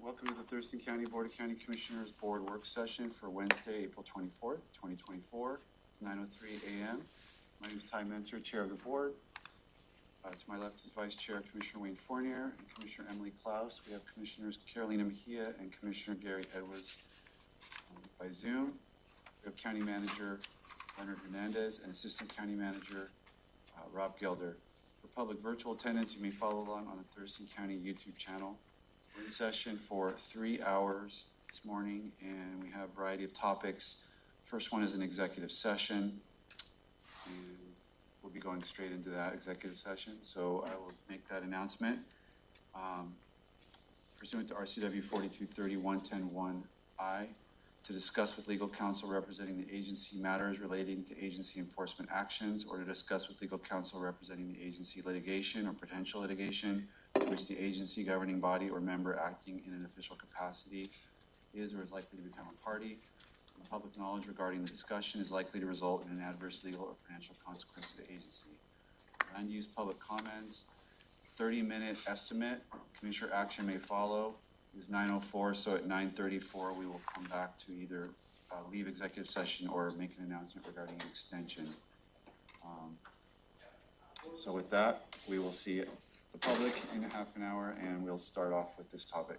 Welcome to the Thurston County Board of County Commissioners Board Work Session for Wednesday, April 24th, 2024. It's 9:03 a.m. My name is Ty Mentor, Chair of the Board. To my left is Vice Chair Commissioner Wayne Fournier and Commissioner Emily Klaus. We have Commissioners Carolina Mejia and Commissioner Gary Edwards by Zoom. We have County Manager Leonard Hernandez and Assistant County Manager Rob Gelder. For public virtual attendance, you may follow along on the Thurston County YouTube channel. We're in session for 3 hours this morning, and we have a variety of topics. First one is an executive session, and we'll be going straight into that executive session. So I will make that announcement. Pursuant to RCW 4230-110-1I, to discuss with legal counsel representing the agency matters relating to agency enforcement actions, or to discuss with legal counsel representing the agency litigation or potential litigation to which the agency, governing body, or member acting in an official capacity is or is likely to become a party. The public knowledge regarding the discussion is likely to result in an adverse legal or financial consequence to the agency. Land use public comments, 30-minute estimate. Commissioner action may follow. It is 9:04, so at 9:34 we will come back to either leave executive session or make an announcement regarding an extension. So with that, we will see the public in half an hour, and we'll start off with this topic.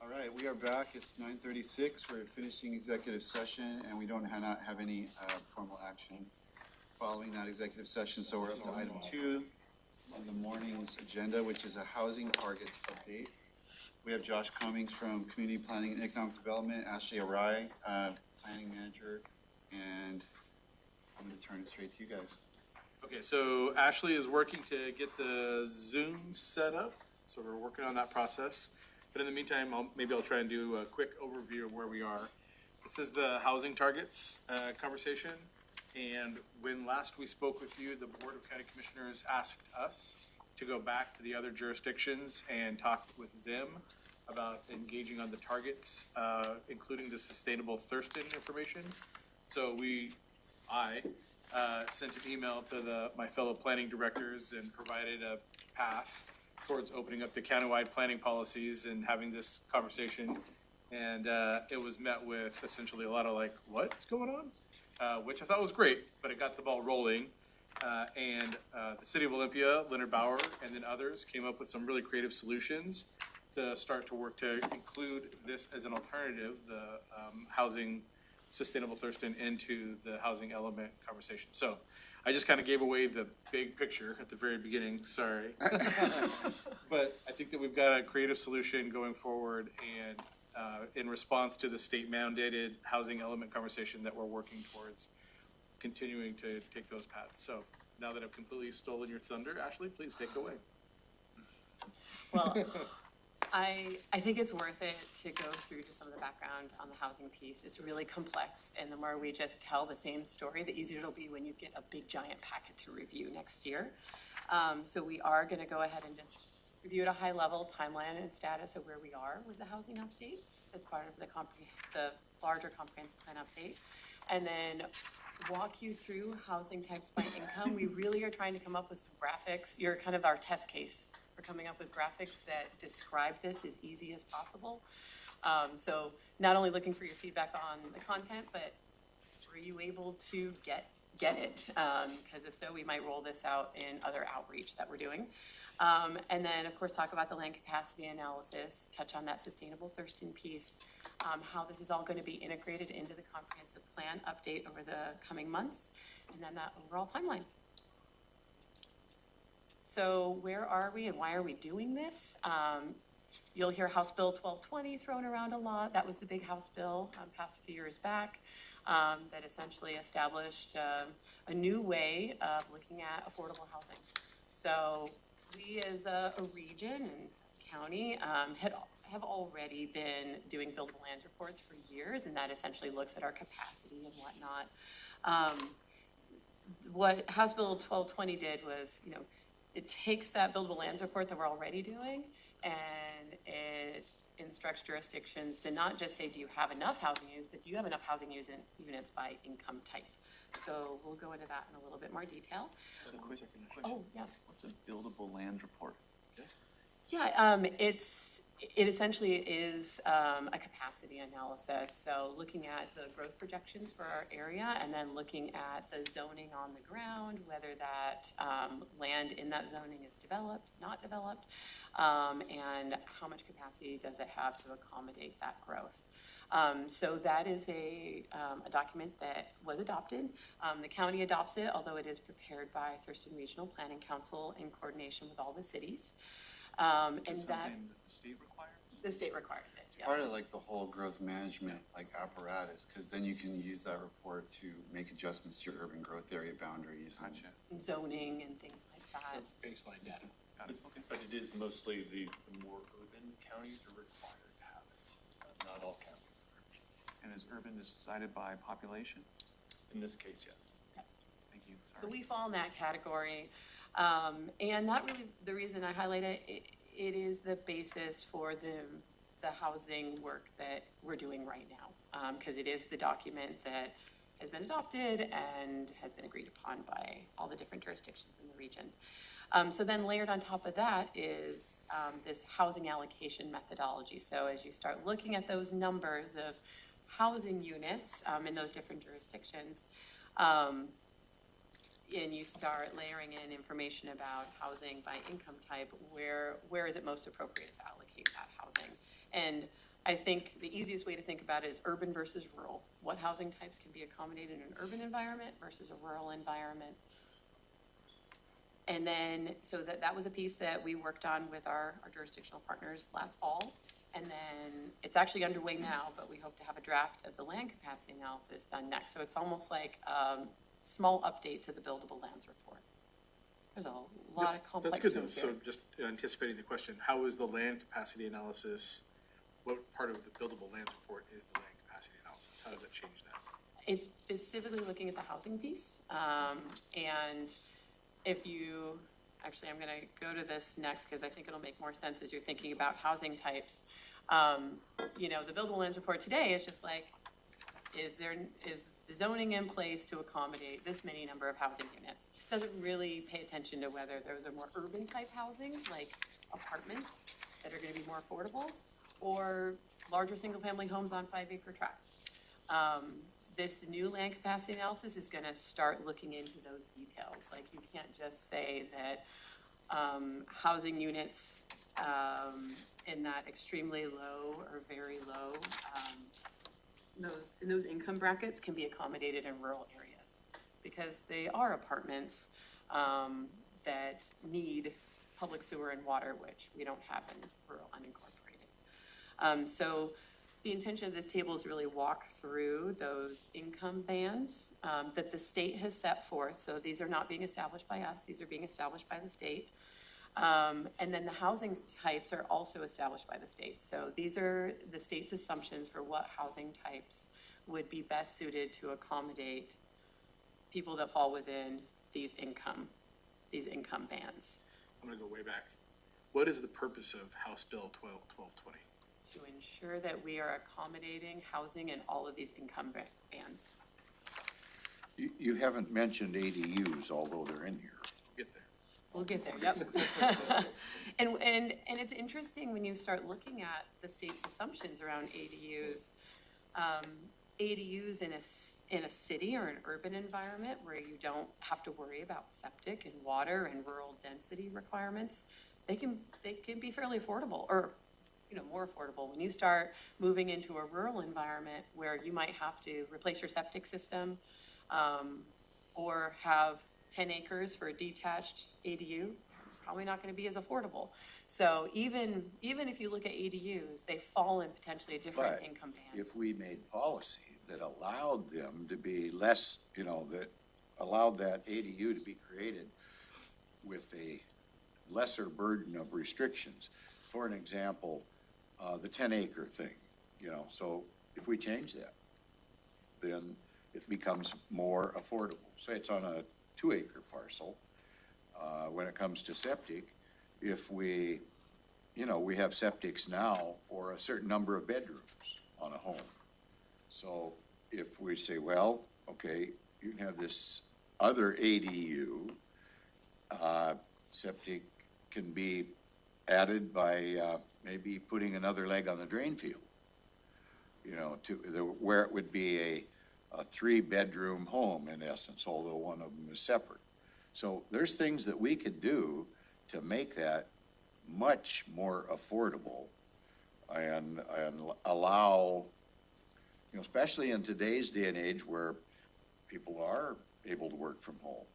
All right, we are back. It's 9:36. We're finishing executive session, and we don't not have any formal action following that executive session. So we're up to item 2 on the morning's agenda, which is a housing targets update. We have Josh Cummings from Community Planning and Economic Development, Ashley Arai, Planning Manager, and I'm going to turn it straight to you guys. Okay, so Ashley is working to get the Zoom set up, so we're working on that process. But in the meantime, maybe I'll try and do a quick overview of where we are. This is the housing targets conversation, and when last we spoke with you, the Board of County Commissioners asked us to go back to the other jurisdictions and talk with them about engaging on the targets, including the sustainable Thurston information. So I sent an email to my fellow planning directors and provided a path towards opening up the countywide planning policies and having this conversation. And it was met with essentially a lot of like, what's going on? Which I thought was great, but it got the ball rolling. And the City of Olympia, Leonard Bauer, and then others came up with some really creative solutions to start to work to include this as an alternative, the housing sustainable Thurston, into the housing element conversation. So I just kind of gave away the big picture at the very beginning, sorry. But I think that we've got a creative solution going forward, and in response to the state mandated housing element conversation that we're working towards continuing to take those paths. So now that I've completely stolen your thunder, Ashley, please take it away. Well, I think it's worth it to go through just some of the background on the housing piece. It's really complex, and the more we just tell the same story, the easier it'll be when you get a big giant packet to review next year. So we are going to go ahead and just review at a high level timeline and status of where we are with the housing update as part of the larger comprehensive plan update, and then walk you through housing types by income. We really are trying to come up with some graphics. You're kind of our test case. We're coming up with graphics that describe this as easy as possible. So not only looking for your feedback on the content, but were you able to get it? Because if so, we might roll this out in other outreach that we're doing. And then, of course, talk about the land capacity analysis, touch on that sustainable Thurston piece, how this is all going to be integrated into the comprehensive plan update over the coming months, and then that overall timeline. So where are we and why are we doing this? You'll hear House Bill 1220 thrown around a lot. That was the big House bill passed a few years back that essentially established a new way of looking at affordable housing. So we as a region and as a county have already been doing buildable lands reports for years, and that essentially looks at our capacity and whatnot. What House Bill 1220 did was, it takes that buildable lands report that we're already doing, and it instructs jurisdictions to not just say, do you have enough housing units, but do you have enough housing units by income type? So we'll go into that in a little bit more detail. So quick question. Oh, yeah. What's a buildable land report? Yeah, it essentially is a capacity analysis. So looking at the growth projections for our area, and then looking at the zoning on the ground, whether that land in that zoning is developed, not developed, and how much capacity does it have to accommodate that growth. So that is a document that was adopted. The county adopts it, although it is prepared by Thurston Regional Planning Council in coordination with all the cities. And that the state requires? The state requires it. Yeah. Part of like the whole growth management apparatus, because then you can use that report to make adjustments to your urban growth area boundaries. Gotcha. And zoning and things like that. So baseline data. Got it. Okay. But it is mostly the more urban counties are required to have it, not all counties. And is urban decided by population? In this case, yes. Yep. Thank you. So Sorry. we fall in that category. And not really the reason I highlight it, it is the basis for the housing work that we're doing right now. Because it is the document that has been adopted and has been agreed upon by all the different jurisdictions in the region. So then layered on top of that is this housing allocation methodology. So as you start looking at those numbers of housing units in those different jurisdictions, and you start layering in information about housing by income type, where is it most appropriate to allocate that housing? And I think the easiest way to think about it is urban versus rural. What housing types can be accommodated in an urban environment versus a rural environment? And then, so that was a piece that we worked on with our jurisdictional partners last fall. And then it's actually underway now, but we hope to have a draft of the land capacity analysis done next. So it's almost like a small update to the buildable lands report. There's a lot of complex That's good though, things so here. just anticipating the question, how is the land capacity analysis, what part of the buildable lands report is the land capacity analysis? How does it change that? It's specifically looking at the housing piece. And if you, actually, I'm gonna go to this next because I think it'll make more sense as you're thinking about housing types. You know, the buildable lands report today is just like, is the zoning in place to accommodate this many number of housing units? Doesn't really pay attention to whether those are more urban type housing, like apartments that are gonna be more affordable, or larger single-family homes on 5-acre tracts. This new land capacity analysis is gonna start looking into those details. Like, you can't just say that housing units in that extremely low or very low, in those income brackets can be accommodated in rural areas, because they are apartments that need public sewer and water, which we don't have in rural unincorporated. So the intention of this table is to really walk through those income bands that the state has set forth. So these are not being established by us, these are being established by the state. And then the housing types are also established by the state. So these are the state's assumptions for what housing types would be best suited to accommodate people that fall within these income bands. I'm gonna go way back. What is the purpose of House Bill 1220? To ensure that we are accommodating housing in all of these income bands. You haven't mentioned ADUs, although they're in here. We'll get there. We'll get there, yep. And it's interesting when you start looking at the state's assumptions around ADUs. ADUs in a city or an urban environment where you don't have to worry about septic and water and rural density requirements, they can be fairly affordable, or more affordable. When you start moving into a rural environment where you might have to replace your septic system, or have 10 acres for a detached ADU, probably not gonna be as affordable. So even if you look at ADUs, they fall in potentially a different But income band. if we made policy that allowed them to be less, that allowed that ADU to be created with a lesser burden of restrictions, for an example, the 10-acre thing, so if we change that, then it becomes more affordable. Say it's on a 2-acre parcel. When it comes to septic, if we have septics now for a certain number of bedrooms on a home. So if we say, well, okay, you can have this other ADU, septic can be added by maybe putting another leg on the drain field, where it would be a 3-bedroom home in essence, although one of them is separate. So there's things that we could do to make that much more affordable and allow, especially in today's day and age where people are able to work from home.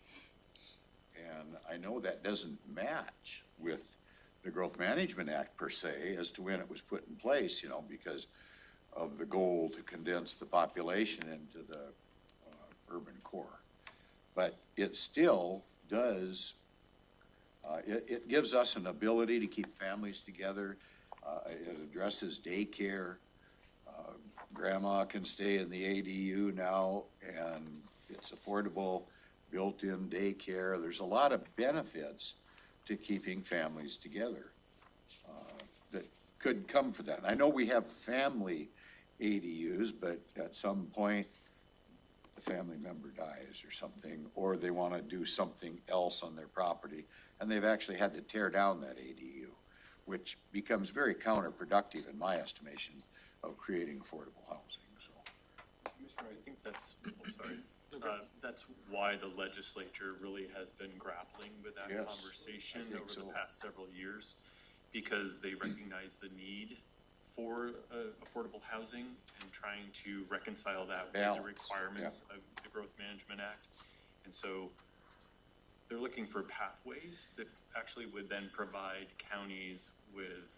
And I know that doesn't match with the Growth Management Act per se as to when it was put in place, because of the goal to condense the population into the urban core. But it still does, it gives us an ability to keep families together. It addresses daycare. Grandma can stay in the ADU now, and it's affordable, built-in daycare. There's a lot of benefits to keeping families together that could come for that. And I know we have family ADUs, but at some point, a family member dies or something, or they want to do something else on their property, and they've actually had to tear down that ADU, which becomes very counterproductive in my estimation of creating affordable housing, so. Commissioner, I think that's why the legislature really has been grappling with that Yes, conversation I think over so. the past several years, because they recognize the need for affordable housing and trying to reconcile that with the Balance, requirements of the Growth Management Act. And so they're looking for pathways that actually would then provide counties with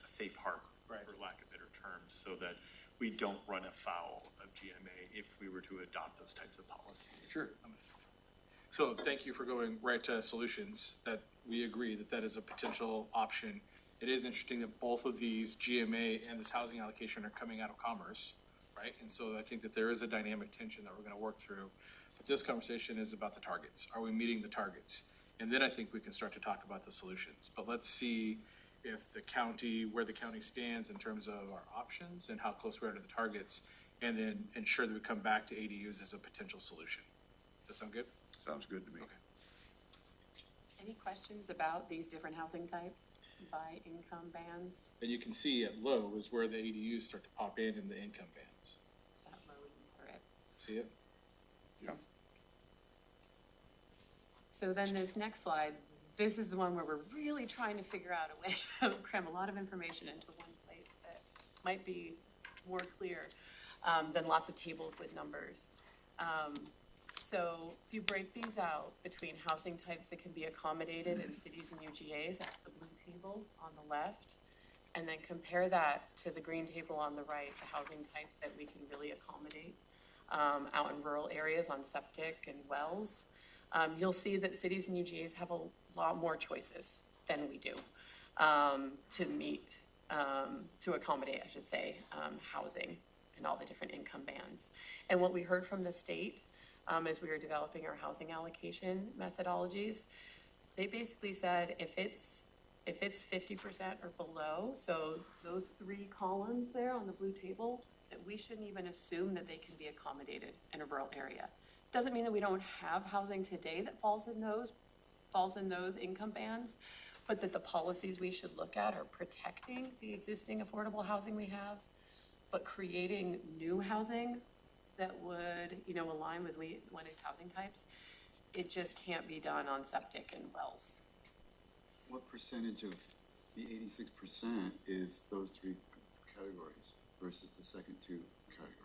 a safe harbor, Right. for lack of better terms, so that we don't run afoul of GMA if we were to adopt those types of policies. Sure. So thank you for going right to solutions, that we agree that that is a potential option. It is interesting that both of these, GMA and this housing allocation, are coming out of commerce, right? And so I think that there is a dynamic tension that we're gonna work through. But this conversation is about the targets. Are we meeting the targets? And then I think we can start to talk about the solutions. But let's see if the county, where the county stands in terms of our options and how close we are to the targets, and then ensure that we come back to ADUs as a potential solution. Does that sound good? Sounds good to me. Okay. Any questions about these different housing types by income bands? And you can see at low is where the ADUs start to pop in the income bands. That low for it. See it? Yeah. So then this next slide, this is the one where we're really trying to figure out a way to cram a lot of information into one place that might be more clear than lots of tables with numbers. So if you break these out between housing types that can be accommodated in cities and UGAs, that's the blue table on the left, and then compare that to the green table on the right, the housing types that we can really accommodate out in rural areas on septic and wells. You'll see that cities and UGAs have a lot more choices than we do to meet, to accommodate, I should say, housing and all the different income bands. And what we heard from the state as we were developing our housing allocation methodologies, they basically said if it's 50% or below, so those three columns there on the blue table, that we shouldn't even assume that they can be accommodated in a rural area. Doesn't mean that we don't have housing today that falls in those income bands, but that the policies we should look at are protecting the existing affordable housing we have, but creating new housing that would, align with one of these housing types. It just can't be done on septic and wells. What percentage of the 86% is those three categories versus the second two categories?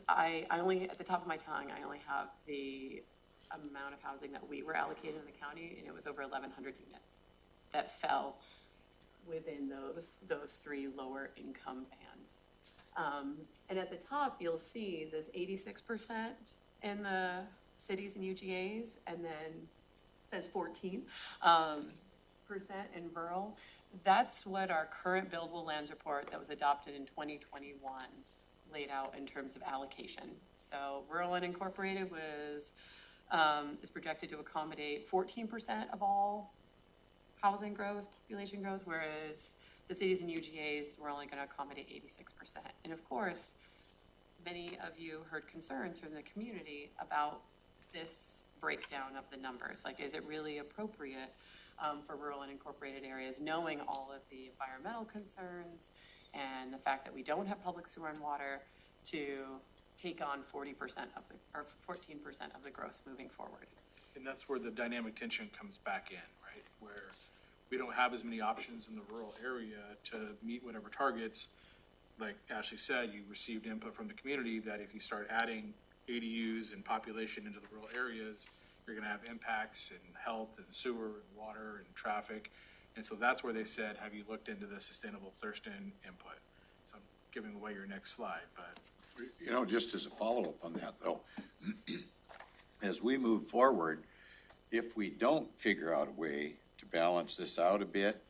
I only, at the top of my tongue, I only have the amount of housing that we were allocated in the county, and it was over 1,100 units that fell within those three lower income bands. And at the top, you'll see this 86% in the cities and UGAs, and then it says 14% in rural. That's what our current buildable lands report that was adopted in 2021 laid out in terms of allocation. So rural unincorporated is projected to accommodate 14% of all housing growth, population growth, whereas the cities and UGAs were only going to accommodate 86%. And of course, many of you heard concerns from the community about this breakdown of the numbers. Like, is it really appropriate for rural and incorporated areas, knowing all of the environmental concerns and the fact that we don't have public sewer and water, to take on 40% of the, or 14% of the growth moving forward? And that's where the dynamic tension comes back in, right? Where we don't have as many options in the rural area to meet whatever targets. Like Ashley said, you received input from the community that if you start adding ADUs and population into the rural areas, you're gonna have impacts in health and sewer and water and traffic. And so that's where they said, have you looked into the sustainable Thurston input? So I'm giving away your next slide, but. Just as a follow-up on that, though, as we move forward, if we don't figure out a way to balance this out a bit,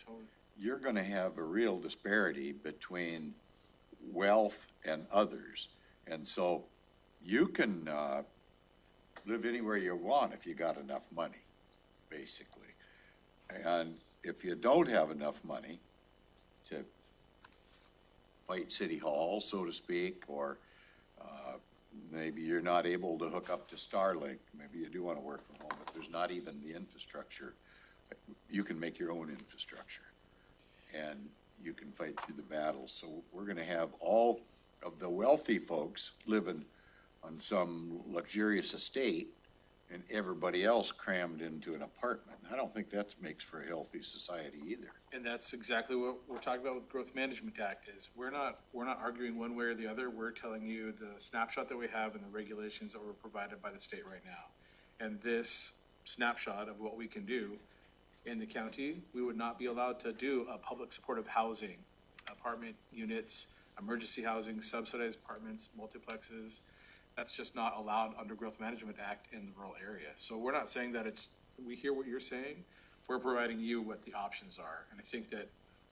you're gonna have a real disparity between wealth and others. And so you can live anywhere you want if you got enough money, basically. And if you don't have enough money to fight City Hall, so to speak, or maybe you're not able to hook up to Starlink, maybe you do want to work from home, but there's not even the infrastructure. You can make your own infrastructure, and you can fight through the battles. So we're going to have all of the wealthy folks living on some luxurious estate, and everybody else crammed into an apartment. I don't think that makes for a healthy society either. And that's exactly what we're talking about with Growth Management Act is we're not arguing one way or the other. We're telling you the snapshot that we have and the regulations that were provided by the state right now. And this snapshot of what we can do in the county, we would not be allowed to do a public supportive housing, apartment units, emergency housing, subsidized apartments, multiplexes. That's just not allowed under Growth Management Act in the rural area. So we're not saying that we hear what you're saying. We're providing you what the options are. And I think that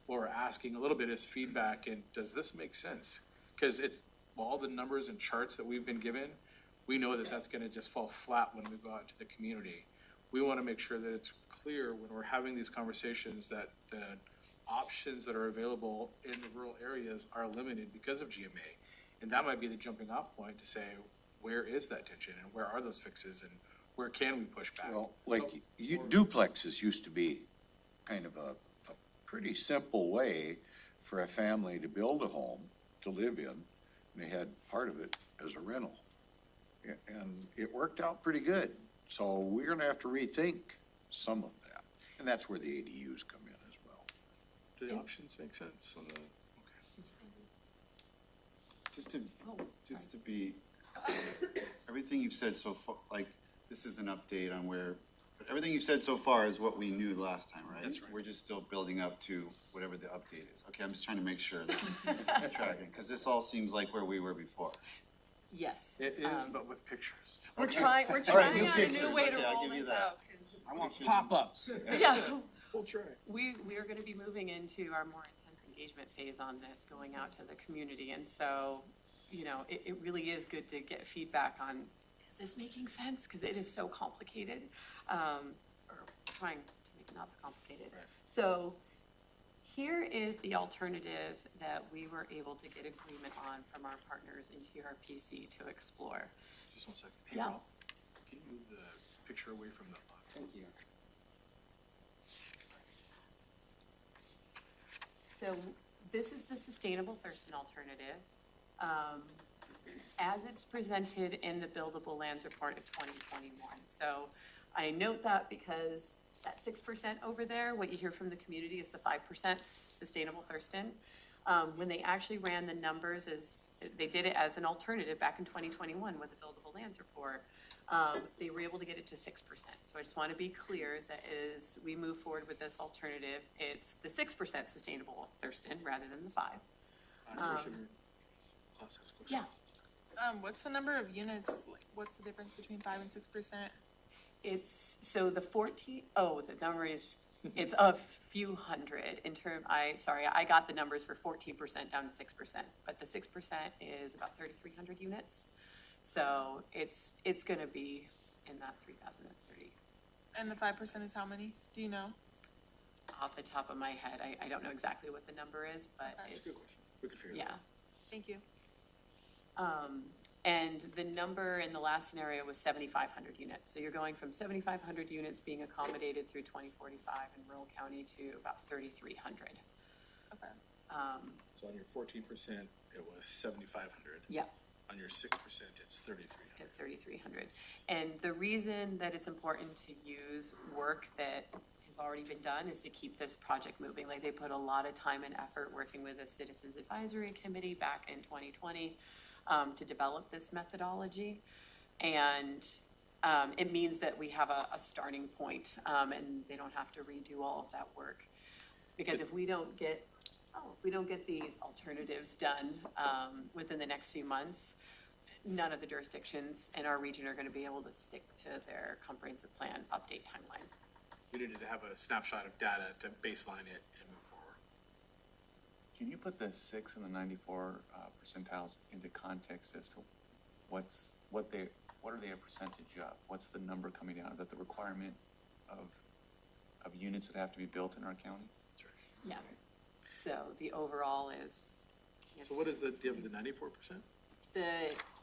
what we're asking a little bit is feedback and does this make sense? Because it's all the numbers and charts that we've been given, we know that that's gonna just fall flat when we go out to the community. We wanna make sure that it's clear when we're having these conversations that the options that are available in the rural areas are limited because of GMA. And that might be the jumping off point to say, where is that tension and where are those fixes and where can we push back? Well, like, duplexes used to be kind of a pretty simple way for a family to build a home to live in, and they had part of it as a rental. And it worked out pretty good, so we're gonna have to rethink some of that, and that's where the ADUs come in as well. Do the options make sense on the, okay. Just to be, everything you've said so far, like, this is an update on where, but everything you've said so far is what we knew last time, right? That's right. We're just still building up to whatever the update is. Okay, I'm just trying to make sure that I'm tracking, because this all seems like where we were before. Yes. It is, but with pictures. We're Okay. trying All right, out new a pictures. new way to Okay, I'll roll give you this that. out. 'Cause I want Pop-ups. Yeah, We'll try. we are gonna be moving into our more intense engagement phase on this, going out to the community. And so, you know, it really is good to get feedback on, is this making sense? Because it is so complicated, or trying to make it not so complicated. Right. So here is the alternative that we were able to get agreement on from our partners in TRPC to explore. Just 1 second. Hey, Yeah. Rob, can you move the picture away from the box? Thank you. So this is the sustainable Thurston alternative. As it's presented in the buildable lands report of 2021. So I note that because that 6% over there, what you hear from the community is the 5% sustainable Thurston. When they actually ran the numbers they did it as an alternative back in 2021 with the buildable lands report, they were able to get it to 6%. So I just want to be clear that as we move forward with this alternative, it's the 6% sustainable Thurston rather than the 5. Commissioner Klaus has a question. Yeah. What's the number of units, like, what's the difference between 5% and 6%? It's, so the the number is, it's a few hundred I got the numbers for 14% down to 6%, but the 6% is about 3,300 units. So it's gonna be in that 3,030. And the 5% is how many? Do you know? Off the top of my head, I don't know exactly what the number is, but That's a it's, Good question. We can figure that out. yeah. Thank you. And the number in the last scenario was 7,500 units. So you're going from 7,500 units being accommodated through 2045 in rural county to about 3,300. Okay. So on your 14%, it was 7,500. Yep. On your 6%, it's 3,300. At 3,300. And the reason that it's important to use work that has already been done is to keep this project moving. Like, they put a lot of time and effort working with the Citizens Advisory Committee back in 2020 to develop this methodology. And it means that we have a starting point, and they don't have to redo all of that work. Because if we don't get these alternatives done within the next few months, none of the jurisdictions in our region are going to be able to stick to their comprehensive plan update timeline. We needed to have a snapshot of data to baseline it and move forward. Can you put the 6 and the 94 percentiles into context as to what are they a percentage of? What's the number coming down? Is that the requirement of units that have to be built in our county? Yeah. So the overall is. So what is do you have the 94%?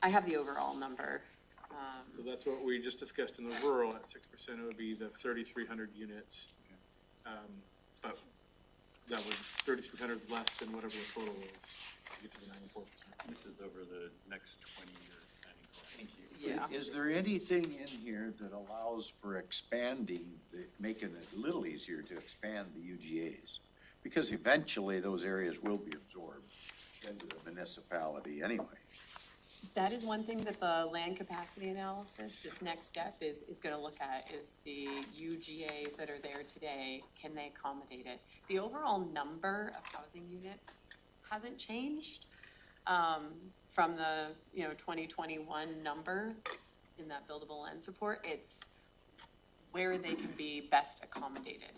I have the overall number. So that's what we just discussed in the rural at 6%, it would be the 3,300 units. But that was 3,300 less than whatever the total was to get to the 94%. This is over the next 20 years planning horizon. Thank you. Yeah. Is there anything in here that allows for expanding, making it a little easier to expand the UGAs? Because eventually those areas will be absorbed into the municipality anyway. That is one thing that the land capacity analysis, this next step is gonna look at, is the UGAs that are there today, can they accommodate it? The overall number of housing units hasn't changed, from the, 2021 number in that buildable land support. It's where they can be best accommodated.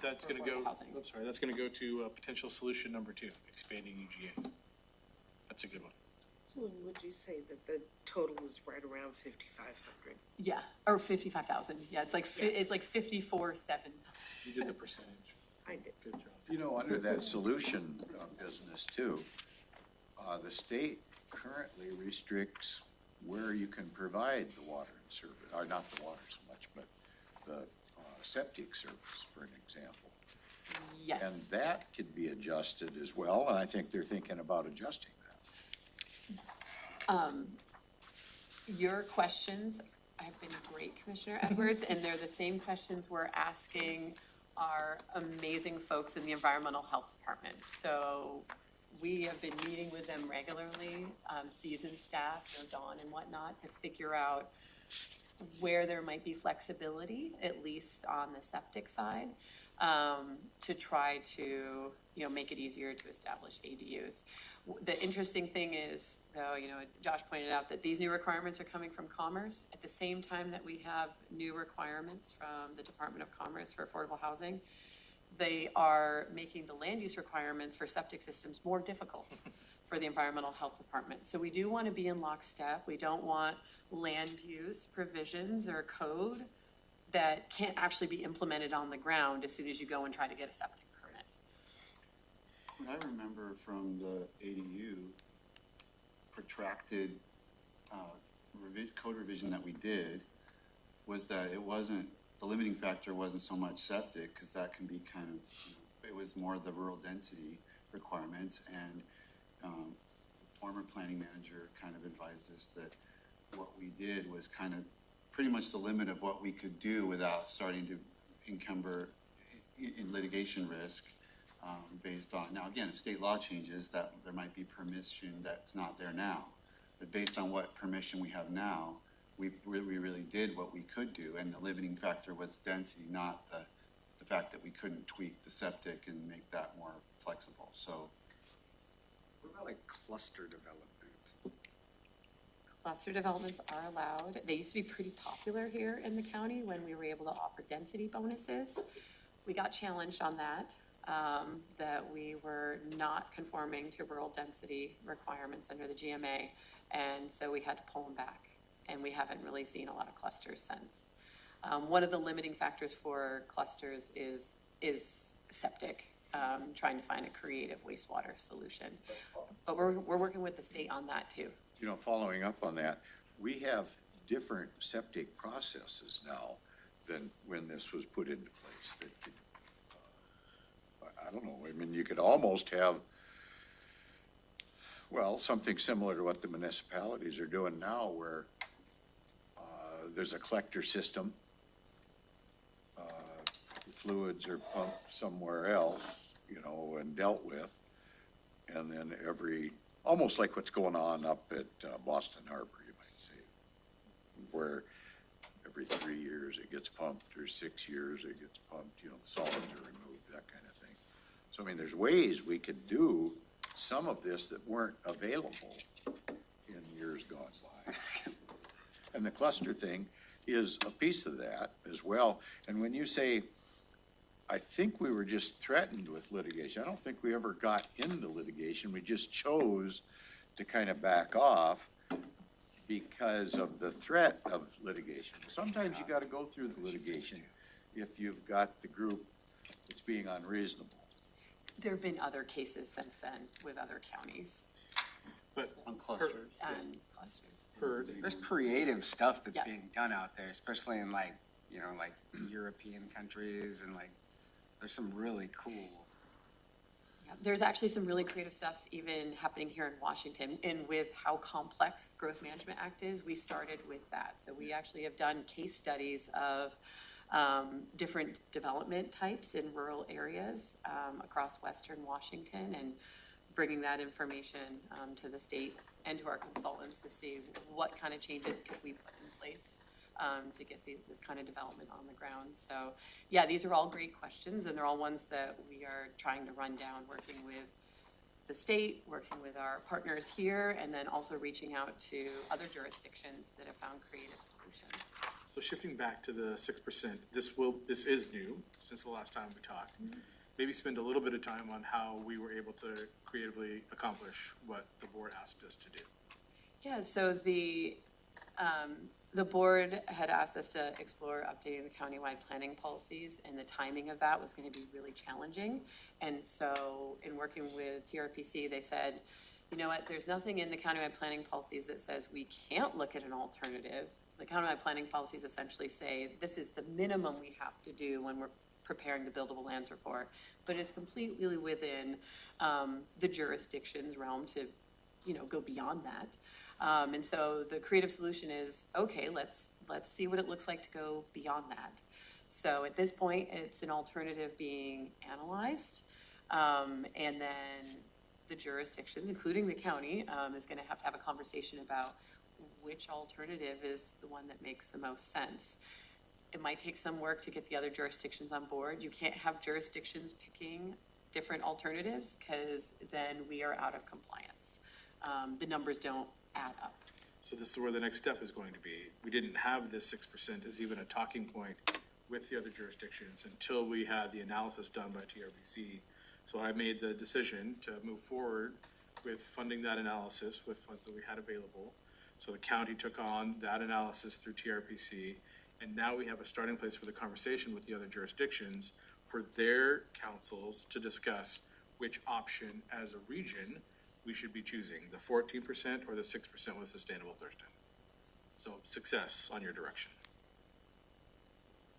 That's gonna go, Affordable housing. I'm sorry, that's gonna go to potential solution number 2, expanding UGAs. That's a good one. So would you say that the total is right around 5,500? Yeah, or 55,000, yeah, it's like, it's like 54.7 something. You did the percentage. I did. Good job. You know, under that solution business too, the state currently restricts where you can provide the water and service, or not the water so much, but the septic service, for an example. Yes. And that could be adjusted as well, and I think they're thinking about adjusting that. Your questions have been great, Commissioner Edwards, and they're the same questions we're asking our amazing folks in the Environmental Health Department. So we have been meeting with them regularly, seasoned staff, Dawn and whatnot, to figure out where there might be flexibility, at least on the septic side, to try to, make it easier to establish ADUs. The interesting thing is, though, Josh pointed out that these new requirements are coming from Commerce at the same time that we have new requirements from the Department of Commerce for affordable housing. They are making the land use requirements for septic systems more difficult for the Environmental Health Department. So we do want to be in lockstep. We don't want land use provisions or code that can't actually be implemented on the ground as soon as you go and try to get a septic permit. What I remember from the ADU protracted code revision that we did was that it wasn't, the limiting factor wasn't so much septic, because that can be kind of, it was more the rural density requirements, and former planning manager kind of advised us that what we did was kind of pretty much the limit of what we could do without starting to encumber in litigation risk. Based on, now again, if state law changes, that there might be permission that's not there now. But based on what permission we have now, we really did what we could do, and the limiting factor was density, not the fact that we couldn't tweak the septic and make that more flexible, so. What about like cluster development? Cluster developments are allowed. They used to be pretty popular here in the county when we were able to offer density bonuses. We got challenged on that. That we were not conforming to rural density requirements under the GMA, and so we had to pull them back, and we haven't really seen a lot of clusters since. One of the limiting factors for clusters is septic, trying to find a creative wastewater solution. But we're working with the state on that too. Following up on that, we have different septic processes now than when this was put into place that could, I don't know, I mean, you could almost have, well, something similar to what the municipalities are doing now, where there's a collector system. The fluids are pumped somewhere else, and dealt with. And then almost like what's going on up at Boston Harbor, you might say, where every 3 years it gets pumped, or 6 years it gets pumped, the solids are removed, that kind of thing. So, I mean, there's ways we could do some of this that weren't available in years gone by. And the cluster thing is a piece of that as well. And when you say, I think we were just threatened with litigation, I don't think we ever got into litigation. We just chose to kind of back off because of the threat of litigation. Sometimes you got to go through the litigation if you've got the group that's being unreasonable. There have been other cases since then with other counties But On clusters. and clusters. There's creative stuff that's Yeah. being done out there, especially in like European countries, and like, there's some really cool. Yeah, There's actually some really creative stuff even happening here in Washington. And with how complex the Growth Management Act is, we started with that. So we actually have done case studies of different development types in rural areas across Western Washington, and bringing that information to the state and to our consultants to see what kind of changes could we put in place to get this kind of development on the ground. So yeah, these are all great questions, and they're all ones that we are trying to run down, working with the state, working with our partners here, and then also reaching out to other jurisdictions that have found creative solutions. So shifting back to the 6%, this is new since the last time we talked. Maybe spend a little bit of time on how we were able to creatively accomplish what the board asked us to do. Yeah, so the board had asked us to explore updating the countywide planning policies, and the timing of that was going to be really challenging. And so in working with TRPC, they said, you know what, there's nothing in the countywide planning policies that says we can't look at an alternative. The countywide planning policies essentially say this is the minimum we have to do when we're preparing the buildable lands report, but it's completely within the jurisdiction's realm to, go beyond that. And so the creative solution is, okay, let's see what it looks like to go beyond that. So at this point, it's an alternative being analyzed, and then the jurisdictions, including the county, is going to have a conversation about which alternative is the one that makes the most sense. It might take some work to get the other jurisdictions on board. You can't have jurisdictions picking different alternatives, because then we are out of compliance. The numbers don't add up. So this is where the next step is going to be. We didn't have this 6% as even a talking point with the other jurisdictions until we had the analysis done by TRPC. So I made the decision to move forward with funding that analysis with funds that we had available. So the county took on that analysis through TRPC, and now we have a starting place for the conversation with the other jurisdictions for their councils to discuss which option as a region we should be choosing, the 14% or the 6% with Sustainable Thurston. So success on your direction.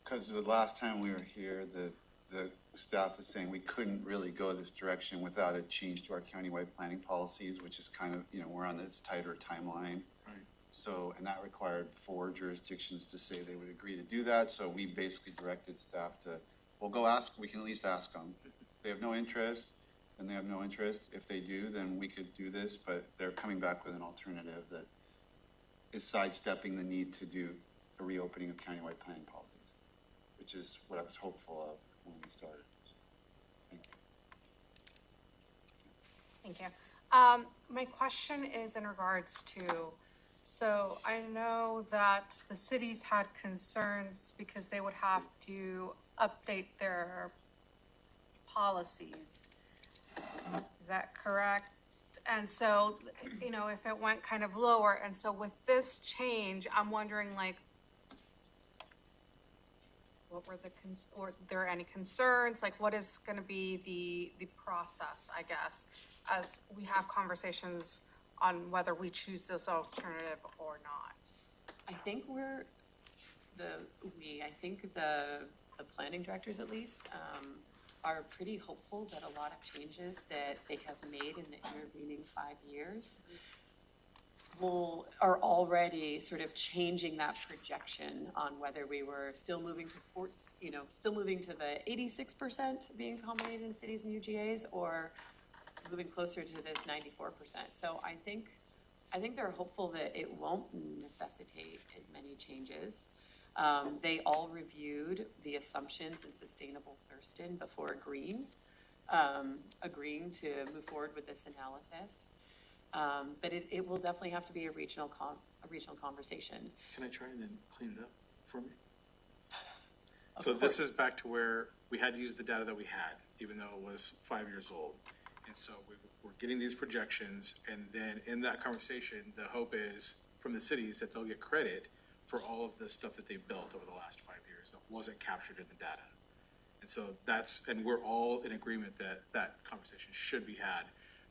Because the last time we were here, the staff was saying we couldn't really go this direction without a change to our countywide planning policies, which is kind of, we're on this tighter timeline. Right. So, and that required 4 jurisdictions to say they would agree to do that. So we basically directed staff to, well, go ask, we can at least ask them. If they have no interest, then they have no interest. If they do, then we could do this, but they're coming back with an alternative that is sidestepping the need to do a reopening of countywide planning policies, which is what I was hopeful of when we started. So, thank you. Thank you. My question is in regards to, so I know that the cities had concerns because they would have to update their policies. Is that correct? And so, if it went kind of lower, and so with this change, I'm wondering, what were were there any concerns? What is gonna be the process, I guess, as we have conversations on whether we choose this alternative or not? I think the planning directors at least, are pretty hopeful that a lot of changes that they have made in the intervening 5 years are already sort of changing that projection on whether we were still moving to the 86% being accommodated in cities and UGAs, or moving closer to this 94%. So I think they're hopeful that it won't necessitate as many changes. They all reviewed the assumptions in Sustainable Thurston before agreeing to move forward with this analysis. But it will definitely have to be a regional conversation. Can I try and then clean it up for me? So this is back to where we had to use the data that we had, even though it was 5 years old. And so we're getting these projections, and then in that conversation, the hope is from the cities that they'll get credit for all of the stuff that they've built over the last 5 years that wasn't captured in the data. And so and we're all in agreement that that conversation should be had,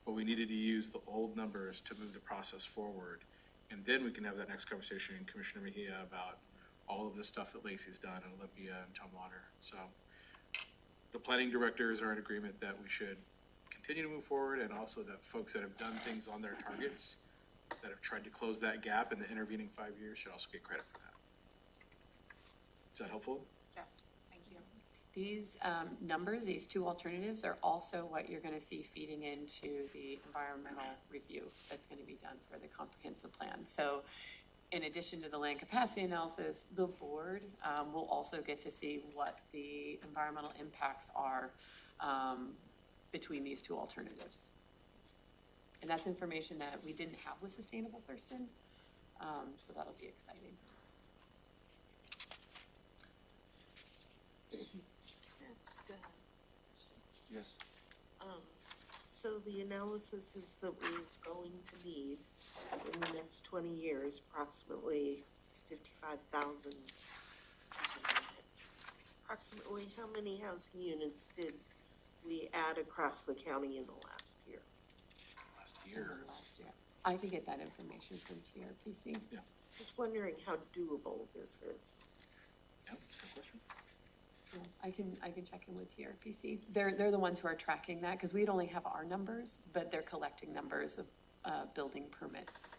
but we needed to use the old numbers to move the process forward. And then we can have that next conversation in Commissioner Mejia about all of the stuff that Lacey's done, and Olympia and Tumwater. So the planning directors are in agreement that we should continue to move forward, and also the folks that have done things on their targets, that have tried to close that gap in the intervening 5 years, should also get credit for that. Is that helpful? Yes, thank you. These numbers, these two alternatives are also what you're gonna see feeding into the environmental review that's gonna be done for the comprehensive plan. So in addition to the land capacity analysis, the board will also get to see what the environmental impacts are between these two alternatives. And that's information that we didn't have with Sustainable Thurston, so that'll be exciting. That's good. Yes. So the analysis is that we're going to need in the next 20 years approximately 55,000 units. Approximately how many housing units did we add across the county in the last year? Last year. Last year. I could get that information from TRPC. Just wondering how doable this is. Yep, that's a good question. Yeah, I can check in with TRPC. They're the ones who are tracking that, because we'd only have our numbers, but they're collecting numbers of building permits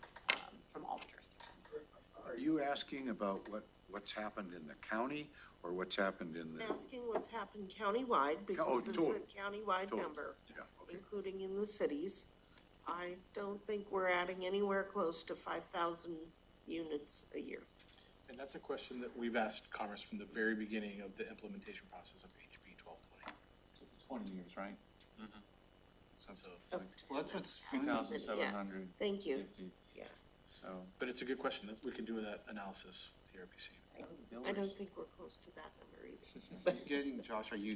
from all the jurisdictions. Are you asking about what's happened in the county or what's happened in the? I'm asking what's happened countywide, Oh, because this is total. a countywide Total. number, Yeah, okay. including in the cities. I don't think we're adding anywhere close to 5,000 units a year. And that's a question that we've asked Commerce from the very beginning of the implementation process of HB 1220. So 20 years, right? So, Oh, Well, that's what's three funny. thousand seven hundred Thank you. fifty, Yeah, so. But it's a good question. We can do that analysis with TRPC. I don't think we're close to that number either. But Josh, are you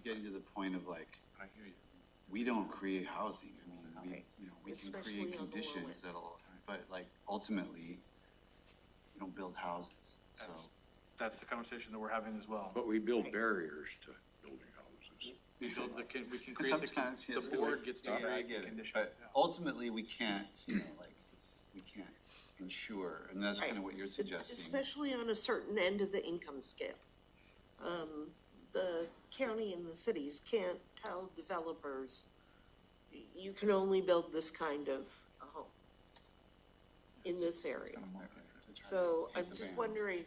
getting to the point of like, I hear you. we don't create housing? I mean, Right. we can Especially create on the low conditions end. that'll, but like ultimately, we don't build houses, so. That's the conversation that we're having as well. But we build barriers to building houses. We can And create sometimes, the yes, board gets to I create get the it, conditions. but yeah. ultimately, we can't, we can't ensure, and that's kind of Right. what you're suggesting. Especially on a certain end of the income scale. The county and the cities can't tell developers, you can only build this kind of a home in this area. So I'm just wondering,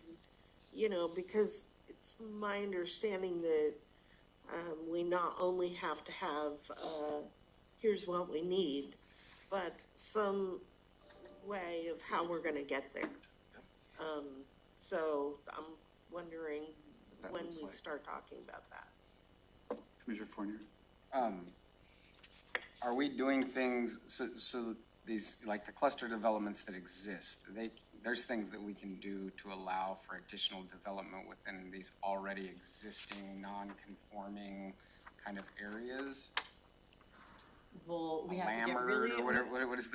because it's my understanding that, we not only have to have, here's what we need, but some way of how we're gonna get there. So I'm wondering That when looks we like. start talking about that. Commissioner Fournier? Are we doing things, so these, like the cluster developments that exist, there's things that we can do to allow for additional development within these already existing, non-conforming kind of areas? Well, we have to get Lamard, really. or what is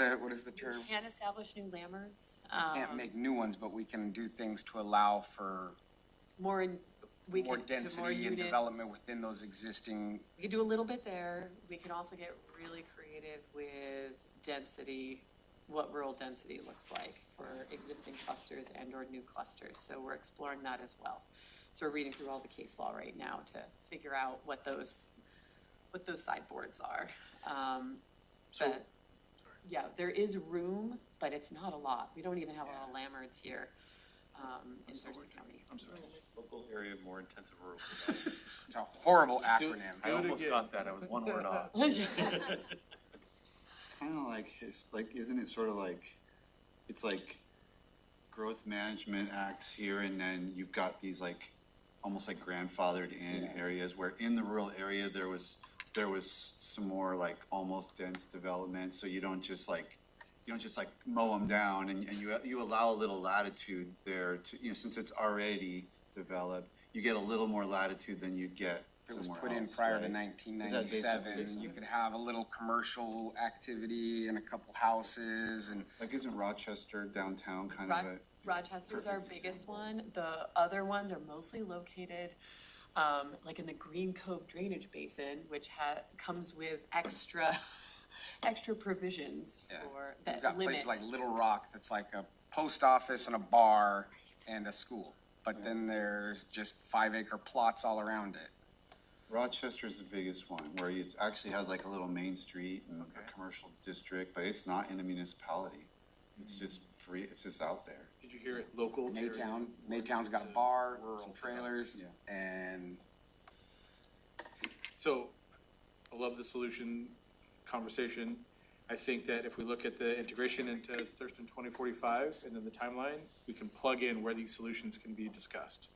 the term? We can't establish new landmarks. Can't make new ones, but we can do things to allow for More in, we more can, to more density and units. development within those existing. We could do a little bit there. We can also get really creative with density, what rural density looks like for existing clusters and or new clusters. So we're exploring that as well. So we're reading through all the case law right now to figure out what those sideboards are. So- But, yeah, there is room, but it's not a lot. We don't even have a lot of Lammards here, in Thurston County. I'm sorry, local area more intensive rural development. It's a horrible Do acronym. I it almost again. got that, I was one word off. Kind of like, it's like, isn't it sort of like, it's like growth management acts here, and then you've got these like, almost like grandfathered in areas, where in the rural area, there was some more like almost dense development, so you don't just like mow them down, and you allow a little latitude there to, since it's already developed, you get a little more latitude than you'd get It was somewhere put in else, prior to right? nineteen Is that ninety-seven, basically- you could have a little commercial activity and a couple houses and. Like, isn't Rochester downtown kind of a? Rochester's our perfect biggest example. one. The other ones are mostly located, like in the Green Cove Drainage Basin, which comes with extra provisions Yeah. for, You've that got limit. places like Little Rock that's like a post office and a bar and a school. But then there's just 5-acre plots all around it. Rochester's the biggest one, where it actually has like a little main street and a commercial district, but it's not in a municipality. It's just free, it's just out there. Did you hear it? Local. Maytown's got a bar, some trailers, and So, I love the solution conversation. I think that if we look at the integration into Thurston 2045 and then the timeline, we can plug in where these solutions can be discussed.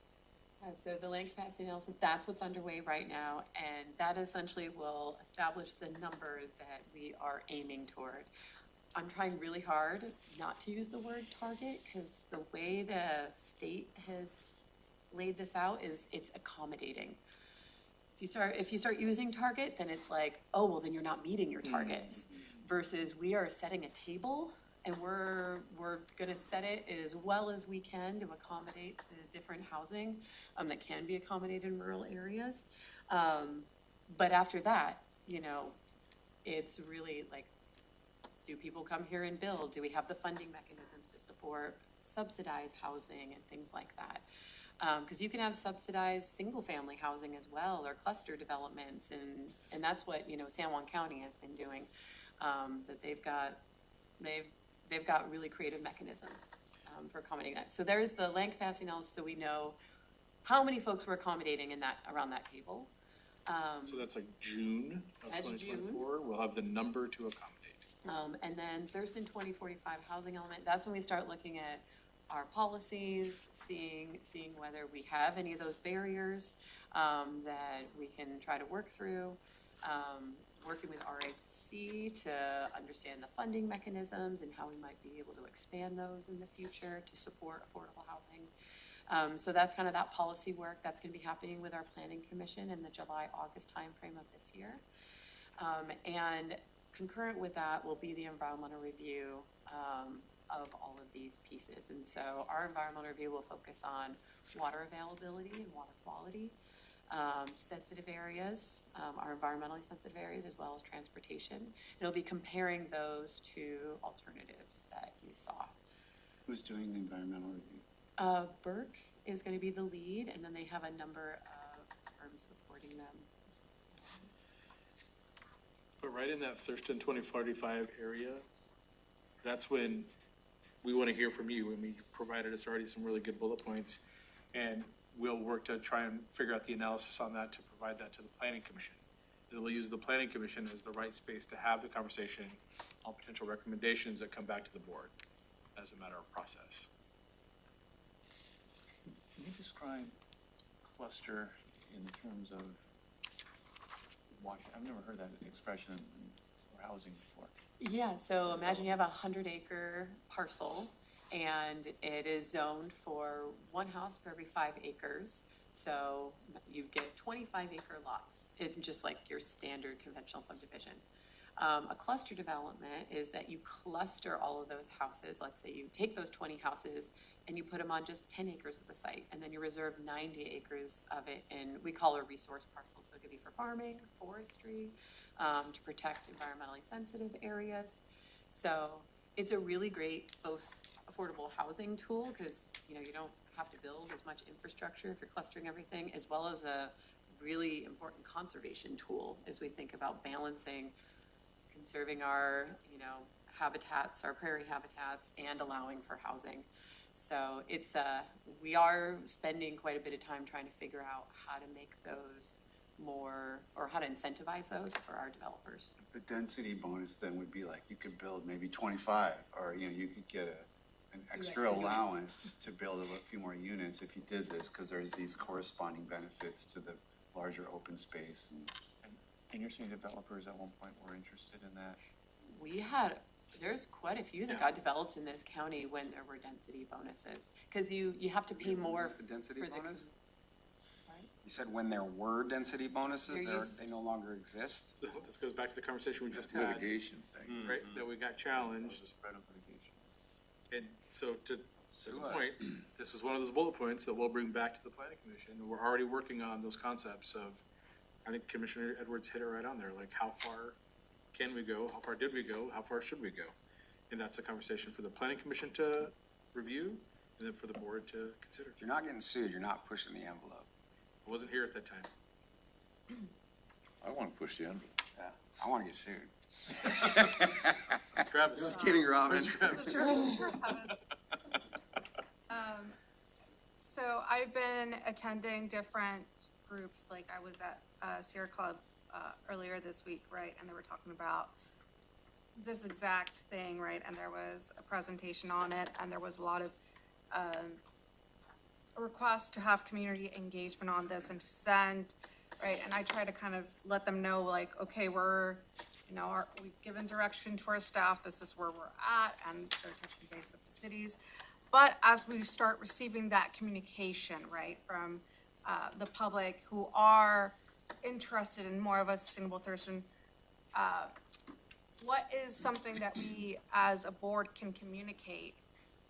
So the land capacity analysis, that's what's underway right now, and that essentially will establish the number that we are aiming toward. I'm trying really hard not to use the word target, because the way the state has laid this out is it's accommodating. If you start using target, then it's like, oh, well, then you're not meeting your targets. Versus we are setting a table, and we're gonna set it as well as we can to accommodate the different housing that can be accommodated in rural areas. But after that, you know, it's really like, do people come here and build? Do we have the funding mechanisms to support subsidized housing and things like that? Because you can have subsidized single-family housing as well, or cluster developments, and that's what, you know, San Juan County has been doing. That they've got really creative mechanisms for accommodating that. So there's the land capacity analysis, so we know how many folks we're accommodating in that, around that table. So that's like June of That's 2024. We'll have the number to accommodate. And then Thurston 2045 housing element, that's when we start looking at our policies, seeing whether we have any of those barriers that we can try to work through. Working with RHC to understand the funding mechanisms and how we might be able to expand those in the future to support affordable housing. So that's kind of that policy work that's going to be happening with our planning commission in the July-August timeframe of this year. And concurrent with that will be the environmental review of all of these pieces. And so our environmental review will focus on water availability and water quality, sensitive areas, our environmentally sensitive areas, as well as transportation. It'll be comparing those to alternatives that you saw. Who's doing the environmental review? Burke is going to be the lead, and then they have a number of firms supporting them. But right in that Thurston 2045 area, that's when we want to hear from you, and we provided us already some really good bullet points. And we'll work to try and figure out the analysis on that to provide that to the planning commission. It'll use the planning commission as the right space to have the conversation on potential recommendations that come back to the board as a matter of process. Can you describe cluster in terms of I've never heard that expression for housing before. Yeah, so imagine you have a 100-acre parcel, and it is zoned for one house per every 5 acres. So you get 25-acre lots. It's just like your standard conventional subdivision. A cluster development is that you cluster all of those houses. Let's say you take those 20 houses and you put them on just 10 acres of the site, and then you reserve 90 acres of it in, we call a resource parcel. So it could be for farming, forestry, to protect environmentally sensitive areas. So it's a really great both affordable housing tool, because you don't have to build as much infrastructure if you're clustering everything, as well as a really important conservation tool as we think about balancing conserving our habitats, our prairie habitats, and allowing for housing. So it's we are spending quite a bit of time trying to figure out how to make those more, or how to incentivize those for our developers. The density bonus then would be like you could build maybe 25, or you could get an extra allowance to build a few more units if you did this, because there's these corresponding benefits to the larger open space. And you're seeing developers at one point were interested in that? There's quite a few that got developed in this county when there were density bonuses, because you have to pay more The density for the. bonus? Sorry? You said when there were density bonuses, There used- they no longer exist? So this goes back to the conversation we just had, Litigation thing. right, that we got challenged. The spread of litigation. And so to Sue the us. point, this is one of those bullet points that we'll bring back to the planning commission. We're already working on those concepts of, I think Commissioner Edwards hit it right on there, like how far can we go? How far did we go? How far should we go? And that's a conversation for the planning commission to review and then for the board to consider. If you're not getting sued, you're not pushing the envelope. I wasn't here at that time. I want to push the envelope. Yeah, I wanna get sued. Travis. Just kidding, Robin. Where's Travis? So I've been attending different groups, like I was at Sierra Club earlier this week, right? And they were talking about this exact thing, right? And there was a presentation on it, and there was a lot of a request to have community engagement on this and to send, right? And I try to kind of let them know, like, okay, we've given direction to our staff, this is where we're at, and they're touching base with the cities. But as we start receiving that communication, right, from the public who are interested in more of a sustainable Thurston, what is something that we as a board can communicate,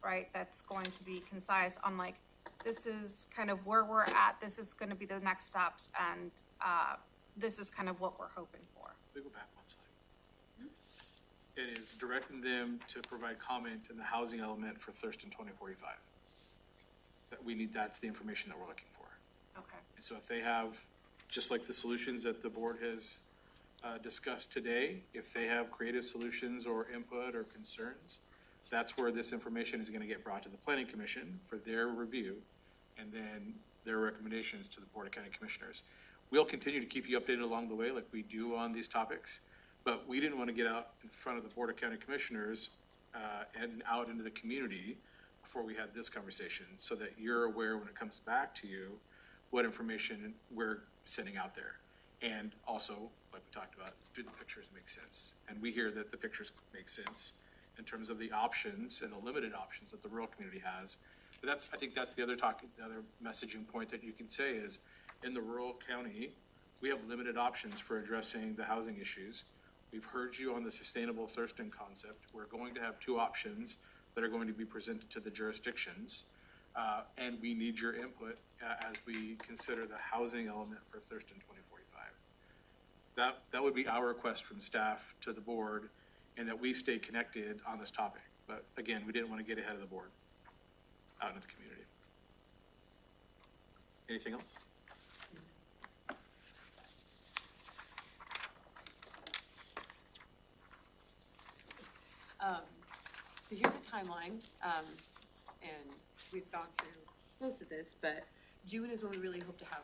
right, that's going to be concise on, like, this is kind of where we're at, this is gonna be the next steps, and this is kind of what we're hoping for. We go back one slide. It is directing them to provide comment in the housing element for Thurston 2045. That's the information that we're looking for. Okay. And so if they have, just like the solutions that the board has discussed today, if they have creative solutions or input or concerns, that's where this information is gonna get brought to the planning commission for their review, and then their recommendations to the Board of County Commissioners. We'll continue to keep you updated along the way like we do on these topics, but we didn't want to get out in front of the Board of County Commissioners and out into the community before we had this conversation, so that you're aware when it comes back to you, what information we're sending out there. And also, like we talked about, do the pictures make sense? And we hear that the pictures make sense in terms of the options and the limited options that the rural community has. But I think that's the other messaging point that you can say is, in the rural county, we have limited options for addressing the housing issues. We've heard you on the sustainable Thurston concept. We're going to have two options that are going to be presented to the jurisdictions. And we need your input as we consider the housing element for Thurston 2045. That would be our request from staff to the board, and that we stay connected on this topic. But again, we didn't want to get ahead of the board out in the community. Anything else? So here's a timeline, and we've gone through most of this, but June is when we really hope to have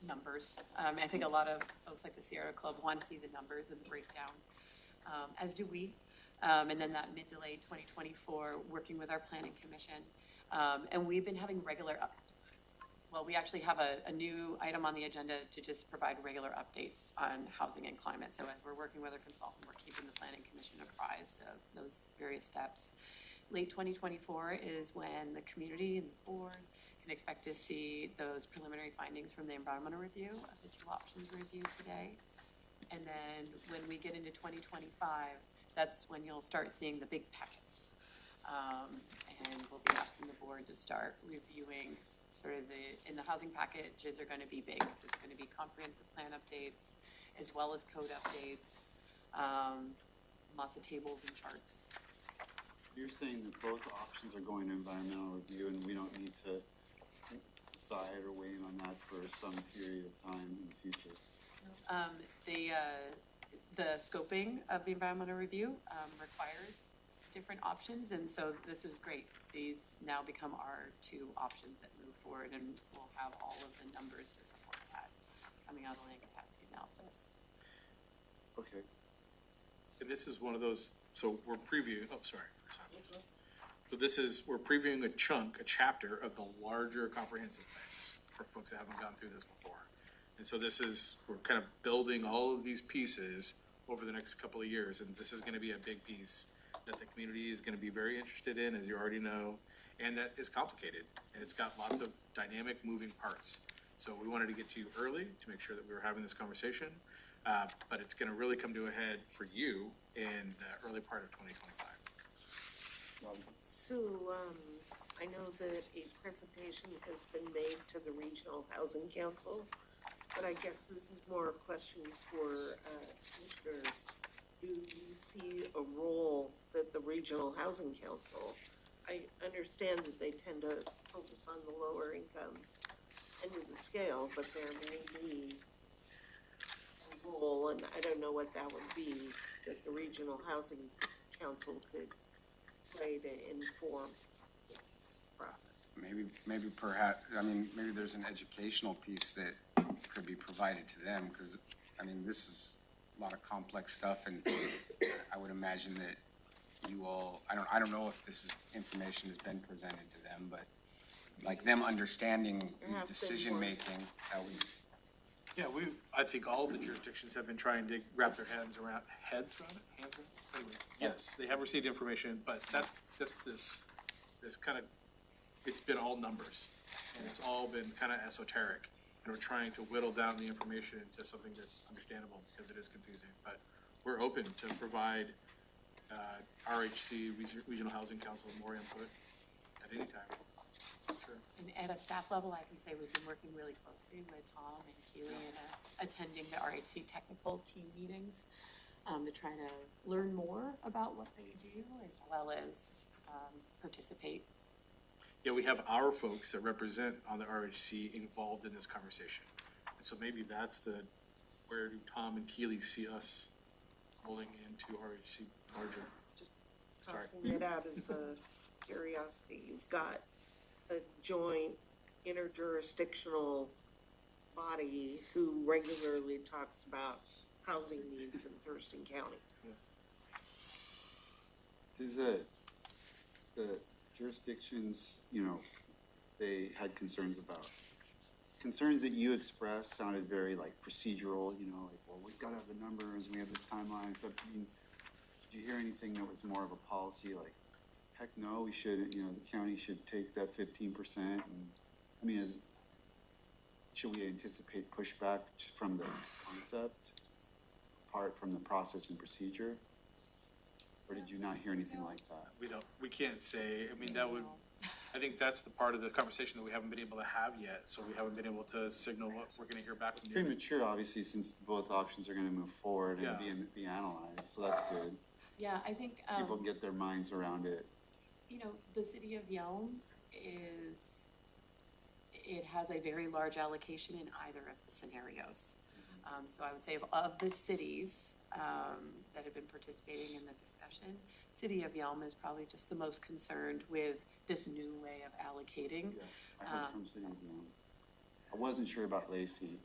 numbers. I think a lot of folks like the Sierra Club want to see the numbers and the breakdown, as do we. And then that mid to late 2024, working with our planning commission. And we've been having we actually have a new item on the agenda to just provide regular updates on housing and climate. So as we're working with our consultant, we're keeping the planning commission apprised of those various steps. Late 2024 is when the community and the board can expect to see those preliminary findings from the environmental review of the two options reviewed today. And then when we get into 2025, that's when you'll start seeing the big packets. And we'll be asking the board to start reviewing sort of in the housing packages are gonna be big. So it's gonna be comprehensive plan updates as well as code updates, lots of tables and charts. You're saying that both options are going to environmental review, and we don't need to decide or weigh in on that for some period of time in the future? The scoping of the environmental review requires different options, and so this was great. These now become our two options that move forward, and we'll have all of the numbers to support that coming out of the land capacity analysis. Okay. And this is one of those, so we're previewing, So we're previewing a chapter of the larger comprehensive plans for folks that haven't gone through this before. And so we're kind of building all of these pieces over the next couple of years, and this is gonna be a big piece that the community is gonna be very interested in, as you already know, and that is complicated, and it's got lots of dynamic moving parts. So we wanted to get to you early to make sure that we were having this conversation, but it's gonna really come to a head for you in the early part of 2025. So, I know that a presentation has been made to the Regional Housing Council, but I guess this is more a question for commissioners. Do you see a role that the Regional Housing Council, I understand that they tend to focus on the lower income end of the scale, but there may be role, and I don't know what that would be, that the Regional Housing Council could play to inform this process. Maybe perhaps, I mean, maybe there's an educational piece that could be provided to them, because, I mean, this is a lot of complex stuff, and I would imagine that you all, I don't know if this information has been presented to them, but like them understanding these Perhaps they decision-making, that would, Yeah, I think all the jurisdictions have been trying to wrap their hands around it, anyways, yes, they have received information, but that's this kind of, it's been all numbers, and it's all been kind of esoteric, and we're trying to whittle down the information into something that's understandable, because it is confusing, but we're open to provide, RHC, Regional Housing Council, more input at any time. Sure. And at a staff level, I can say we've been working really closely with Tom and Keely and attending the RHC technical team meetings to try to learn more about what they do as well as participate. Yeah, we have our folks that represent on the RHC involved in this conversation. And so maybe that's where do Tom and Keely see us rolling into RHC larger? Sorry. Tossing it out as a curiosity, you've got a joint interjurisdictional body who regularly talks about housing needs in Thurston County. Does the jurisdictions, they had concerns that you expressed sounded very like procedural, like, well, we've got to have the numbers, we have this timeline, so, did you hear anything that was more of a policy, like, heck no, we should, the county should take that 15%, and, should we anticipate pushback from the concept, apart from the process and procedure? Or did you not hear anything like that? We can't say, I think that's the part of the conversation that we haven't been able to have yet, so we haven't been able to signal what we're gonna hear back from you. Premature, obviously, since both options are gonna move forward and be analyzed, so that's good. Yeah, I think, People can get their minds around it. the city of Yelm it has a very large allocation in either of the scenarios. So I would say of the cities that have been participating in the discussion, city of Yelm is probably just the most concerned with this new way of allocating. Yeah, I heard from City of Yelm. I wasn't sure about Lacey,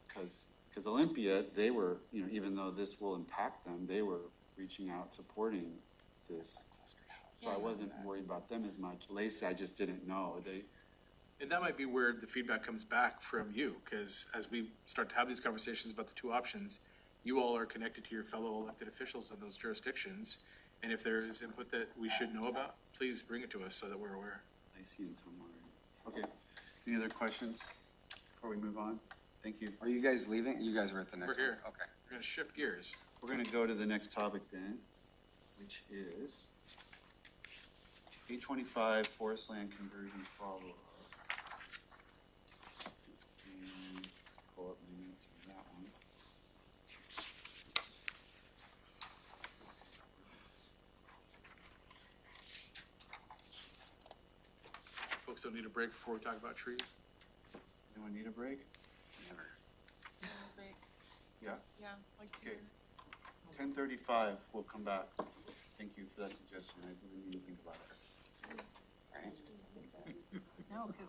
because Olympia, they were, even though this will impact them, they were reaching out, supporting this. So I wasn't worried about them as much. Lacey, I just didn't know. And that might be where the feedback comes back from you, because as we start to have these conversations about the two options, you all are connected to your fellow elected officials in those jurisdictions. And if there is input that we should know about, please bring it to us so that we're aware. Lacey and Tom already. Okay, any other questions before we move on? Thank you. are you guys leaving? You guys are at the next We're one? here. Okay. We're gonna shift gears. We're gonna go to the next topic then, which is 825 forest land conversion follow-up. And pull up my notes on that one. Folks don't need a break before we talk about trees. Anyone need a break? Never. Yeah, Yeah, like 2 Okay. minutes. 10:35, we'll come back. Thank you for that suggestion, I really need to think about it. No, because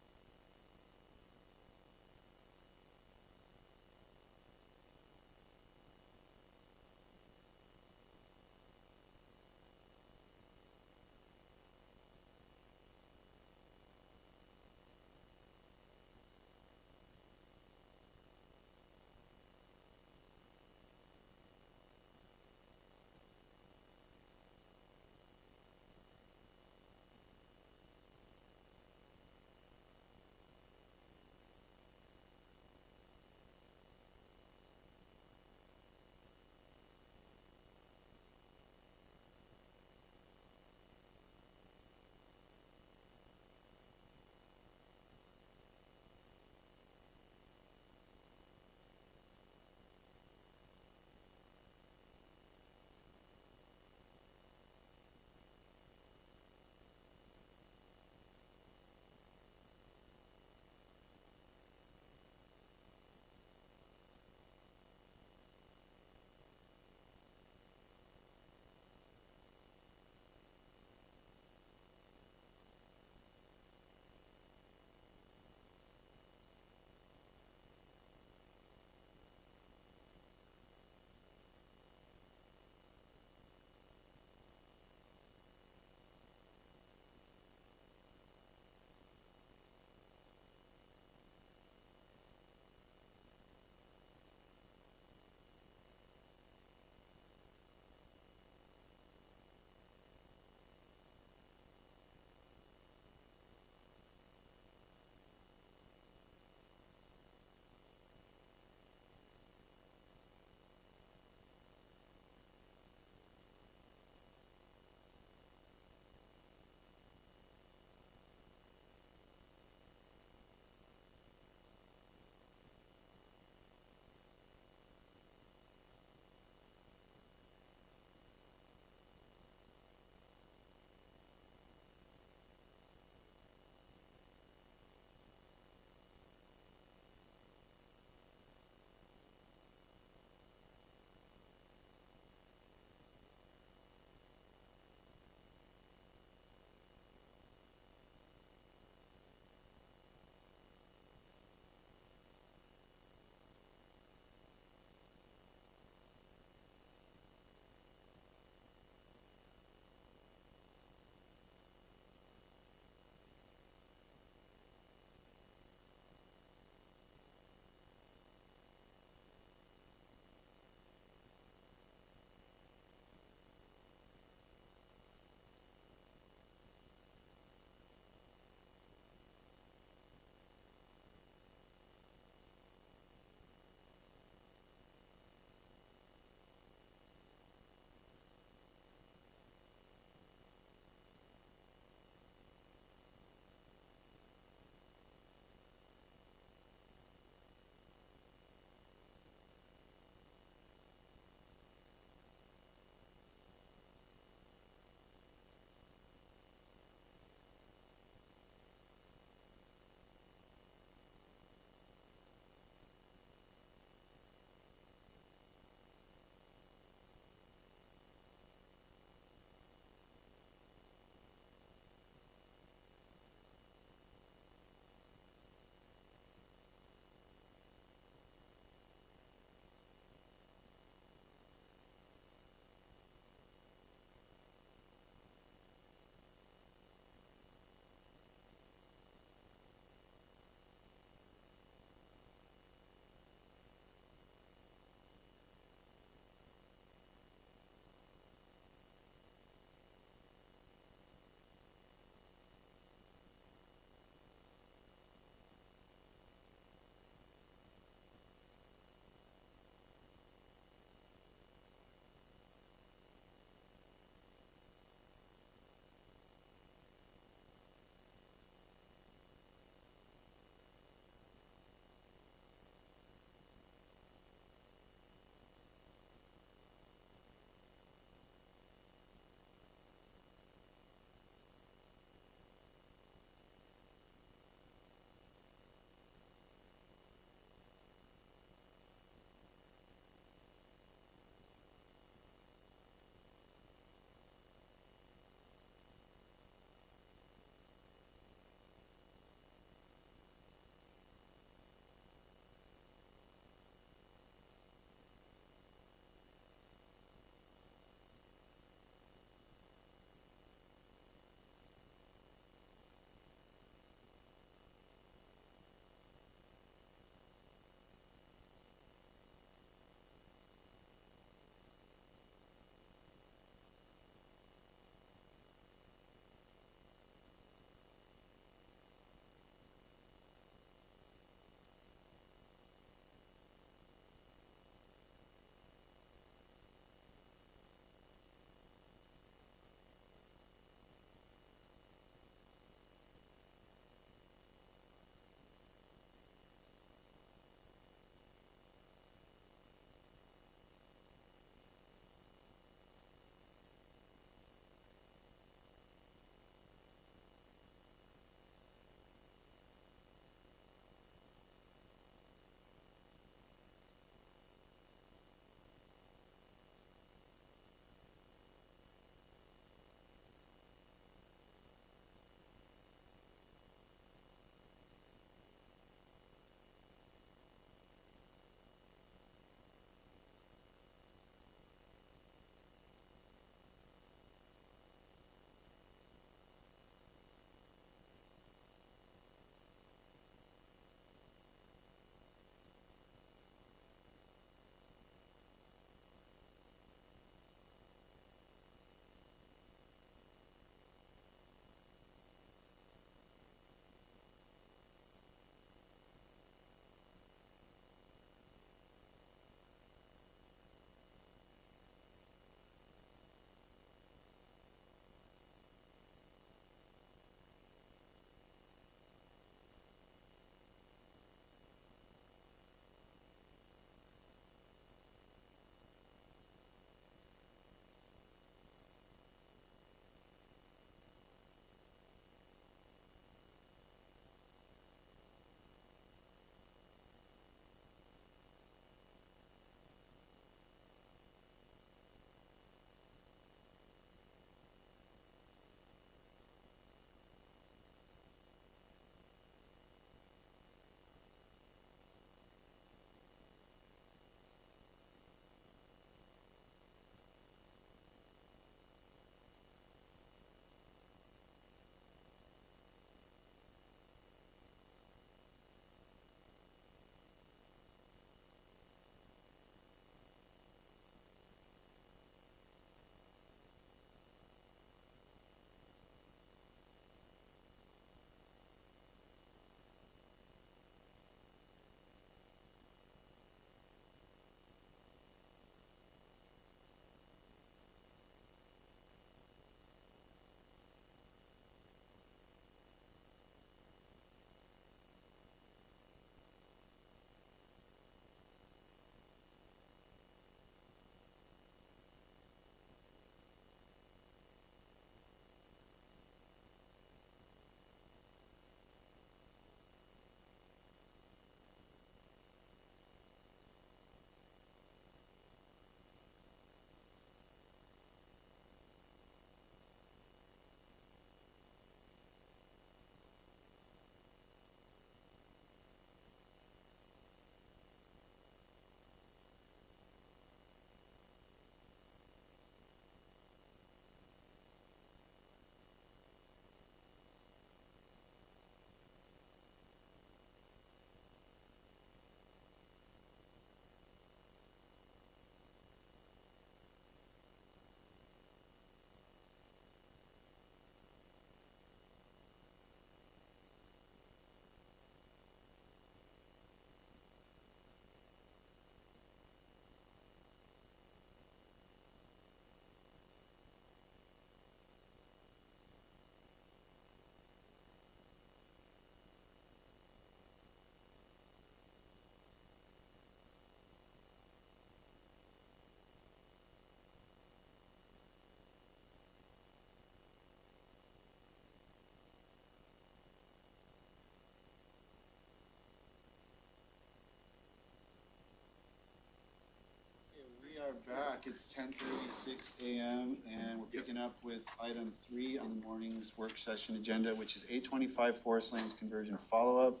It's 10:36 a.m. and we're picking up with item 3 on the morning's work session agenda, which is 825 Forest Lands conversion follow-up.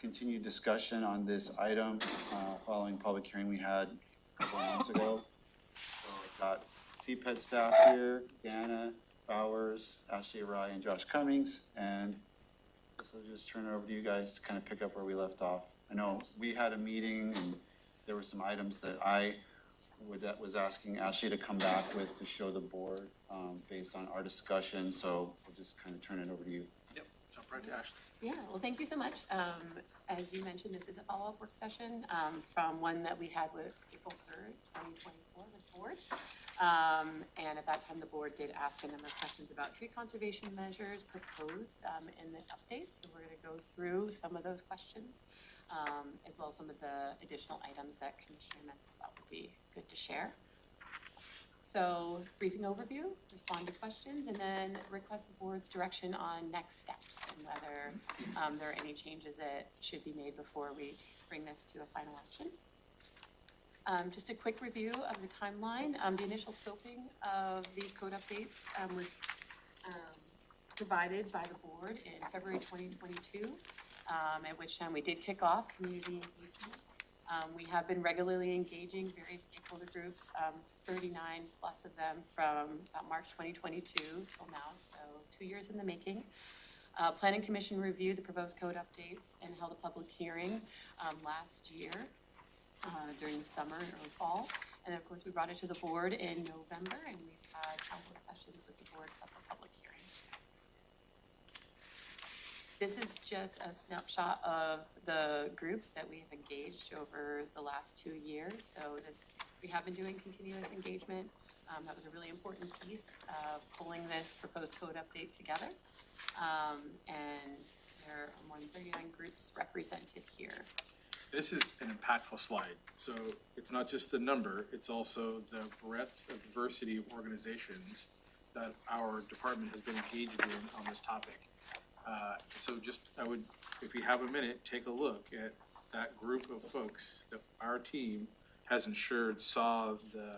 Continued discussion on this item following public hearing we had a couple of months ago. So I've got CPED staff here, Dana Bowers, Ashley Arai, and Josh Cummings. And this will just turn it over to you guys to kind of pick up where we left off. I know we had a meeting and there were some items that was asking Ashley to come back with to show the board based on our discussion. So we'll just kind of turn it over to you. Yep, jump right to Ashley. Yeah, well, thank you so much. As you mentioned, this is a follow-up work session from one that we had with April 3rd, 2024, the board. And at that time, the board did ask a number of questions about tree conservation measures proposed in the updates. So we're going to go through some of those questions, as well as some of the additional items that Commissioner Menzel thought would be good to share. So briefing overview, respond to questions, and then request the board's direction on next steps and whether there are any changes that should be made before we bring this to a final action. Just a quick review of the timeline. The initial scoping of these code updates was provided by the board in February 2022, at which time we did kick off community engagement. We have been regularly engaging various stakeholder groups, 39 plus of them from about March 2022 till now, so 2 years in the making. Planning Commission reviewed the proposed code updates and held a public hearing last year during the summer and early fall. And of course, we brought it to the board in November, and we've had work sessions with the board plus a public hearing. This is just a snapshot of the groups that we have engaged over the last 2 years. So we have been doing continuous engagement. That was a really important piece of pulling this proposed code update together. And there are more than 39 groups represented here. This is an impactful slide. So it's not just the number, it's also the breadth of diversity of organizations that our department has been engaged in on this topic. So I would, if you have a minute, take a look at that group of folks that our team has ensured saw the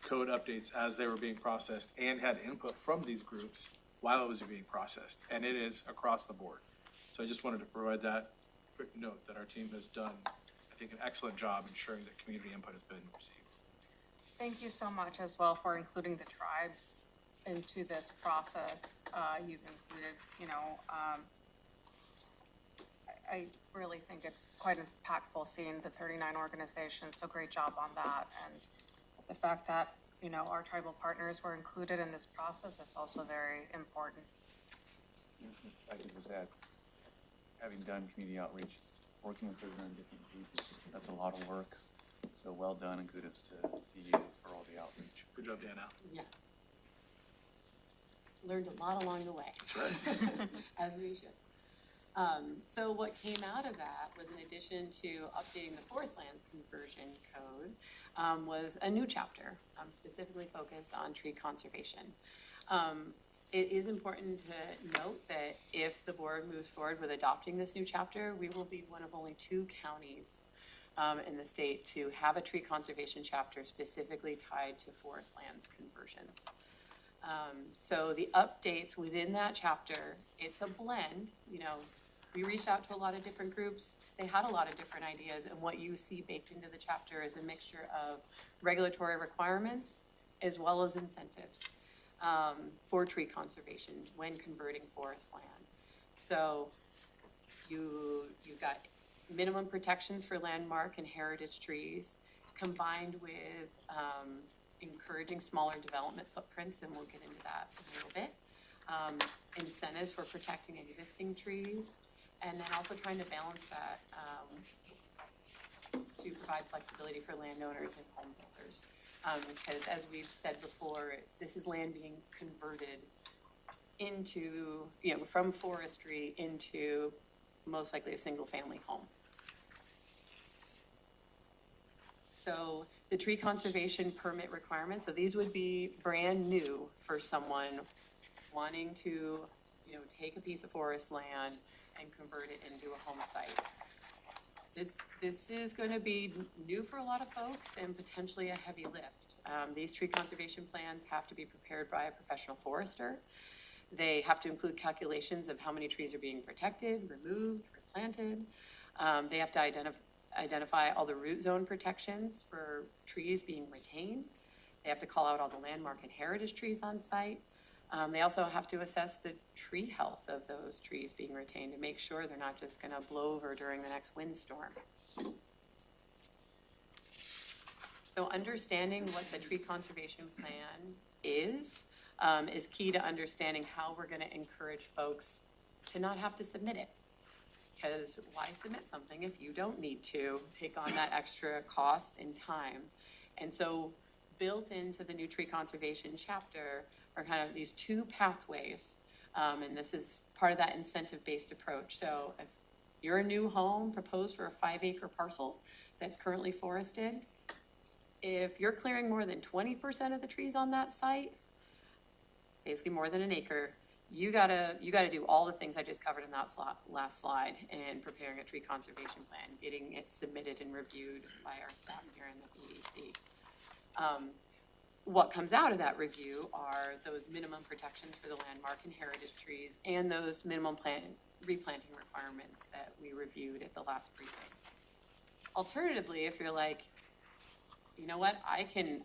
code updates as they were being processed and had input from these groups while it was being processed. And it is across the board. So I just wanted to provide that quick note that our team has done, I think, an excellent job ensuring that community input has been received. Thank you so much as well for including the tribes into this process. You've included, I really think it's quite impactful seeing the 39 organizations, so great job on that. And the fact that, our tribal partners were included in this process is also very important. I could just add, having done community outreach, working with 39 different groups, that's a lot of work. So well done and kudos to you for all the outreach. Good job, Dana. Yeah. Learned a lot along the way. That's right. As we should. So what came out of that was, in addition to updating the Forest Lands Conversion Code, was a new chapter specifically focused on tree conservation. It is important to note that if the board moves forward with adopting this new chapter, we will be one of only 2 counties in the state to have a tree conservation chapter specifically tied to forest lands conversions. So the updates within that chapter, it's a blend. We reached out to a lot of different groups. They had a lot of different ideas, and what you see baked into the chapter is a mixture of regulatory requirements as well as incentives for tree conservation when converting forest land. So you've got minimum protections for landmark and heritage trees combined with encouraging smaller development footprints, and we'll get into that in a little bit. Incentives for protecting existing trees, and then also trying to balance that to provide flexibility for landowners and home builders. Because as we've said before, this is land being converted into, from forestry into most likely a single family home. So the tree conservation permit requirements, so these would be brand new for someone wanting to, take a piece of forest land and convert it into a home site. This is going to be new for a lot of folks and potentially a heavy lift. These tree conservation plans have to be prepared by a professional forester. They have to include calculations of how many trees are being protected, removed, replanted. They have to identify all the root zone protections for trees being retained. They have to call out all the landmark and heritage trees on site. They also have to assess the tree health of those trees being retained to make sure they're not just gonna blow over during the next windstorm. So understanding what the tree conservation plan is key to understanding how we're gonna encourage folks to not have to submit it. Because why submit something if you don't need to take on that extra cost and time? And so built into the new tree conservation chapter are kind of these two pathways. And this is part of that incentive-based approach. So if you're a new home proposed for a 5-acre parcel that's currently forested, if you're clearing more than 20% of the trees on that site, basically more than an acre, you gotta do all the things I just covered in that last slide in preparing a tree conservation plan, getting it submitted and reviewed by our staff here in the EDC. What comes out of that review are those minimum protections for the landmark and heritage trees and those minimum replanting requirements that we reviewed at the last briefing. Alternatively, if you're like, you know what, I can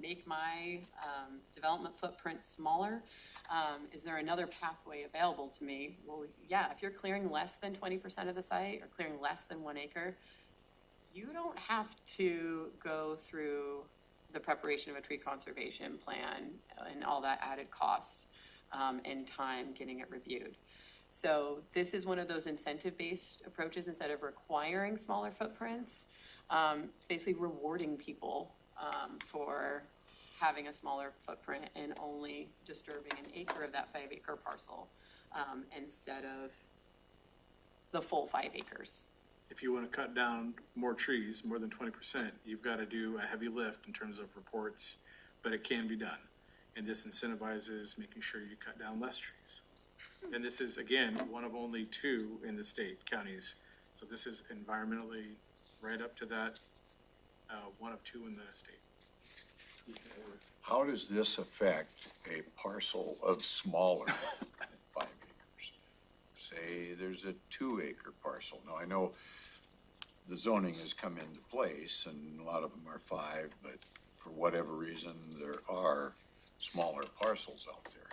make my development footprint smaller. Is there another pathway available to me? Well, yeah, if you're clearing less than 20% of the site or clearing less than 1 acre, you don't have to go through the preparation of a tree conservation plan and all that added cost and time getting it reviewed. So this is one of those incentive-based approaches. Instead of requiring smaller footprints, it's basically rewarding people for having a smaller footprint and only disturbing an acre of that 5-acre parcel instead of the full 5 acres. If you want to cut down more trees, more than 20%, you've got to do a heavy lift in terms of reports, but it can be done. And this incentivizes making sure you cut down less trees. And this is, again, one of only 2 in the state, counties. So this is environmentally right up to that, 1 of 2 in the state. How does this affect a parcel of smaller than 5 acres? Say there's a 2-acre parcel. Now, I know the zoning has come into place and a lot of them are 5, but for whatever reason, there are smaller parcels out there.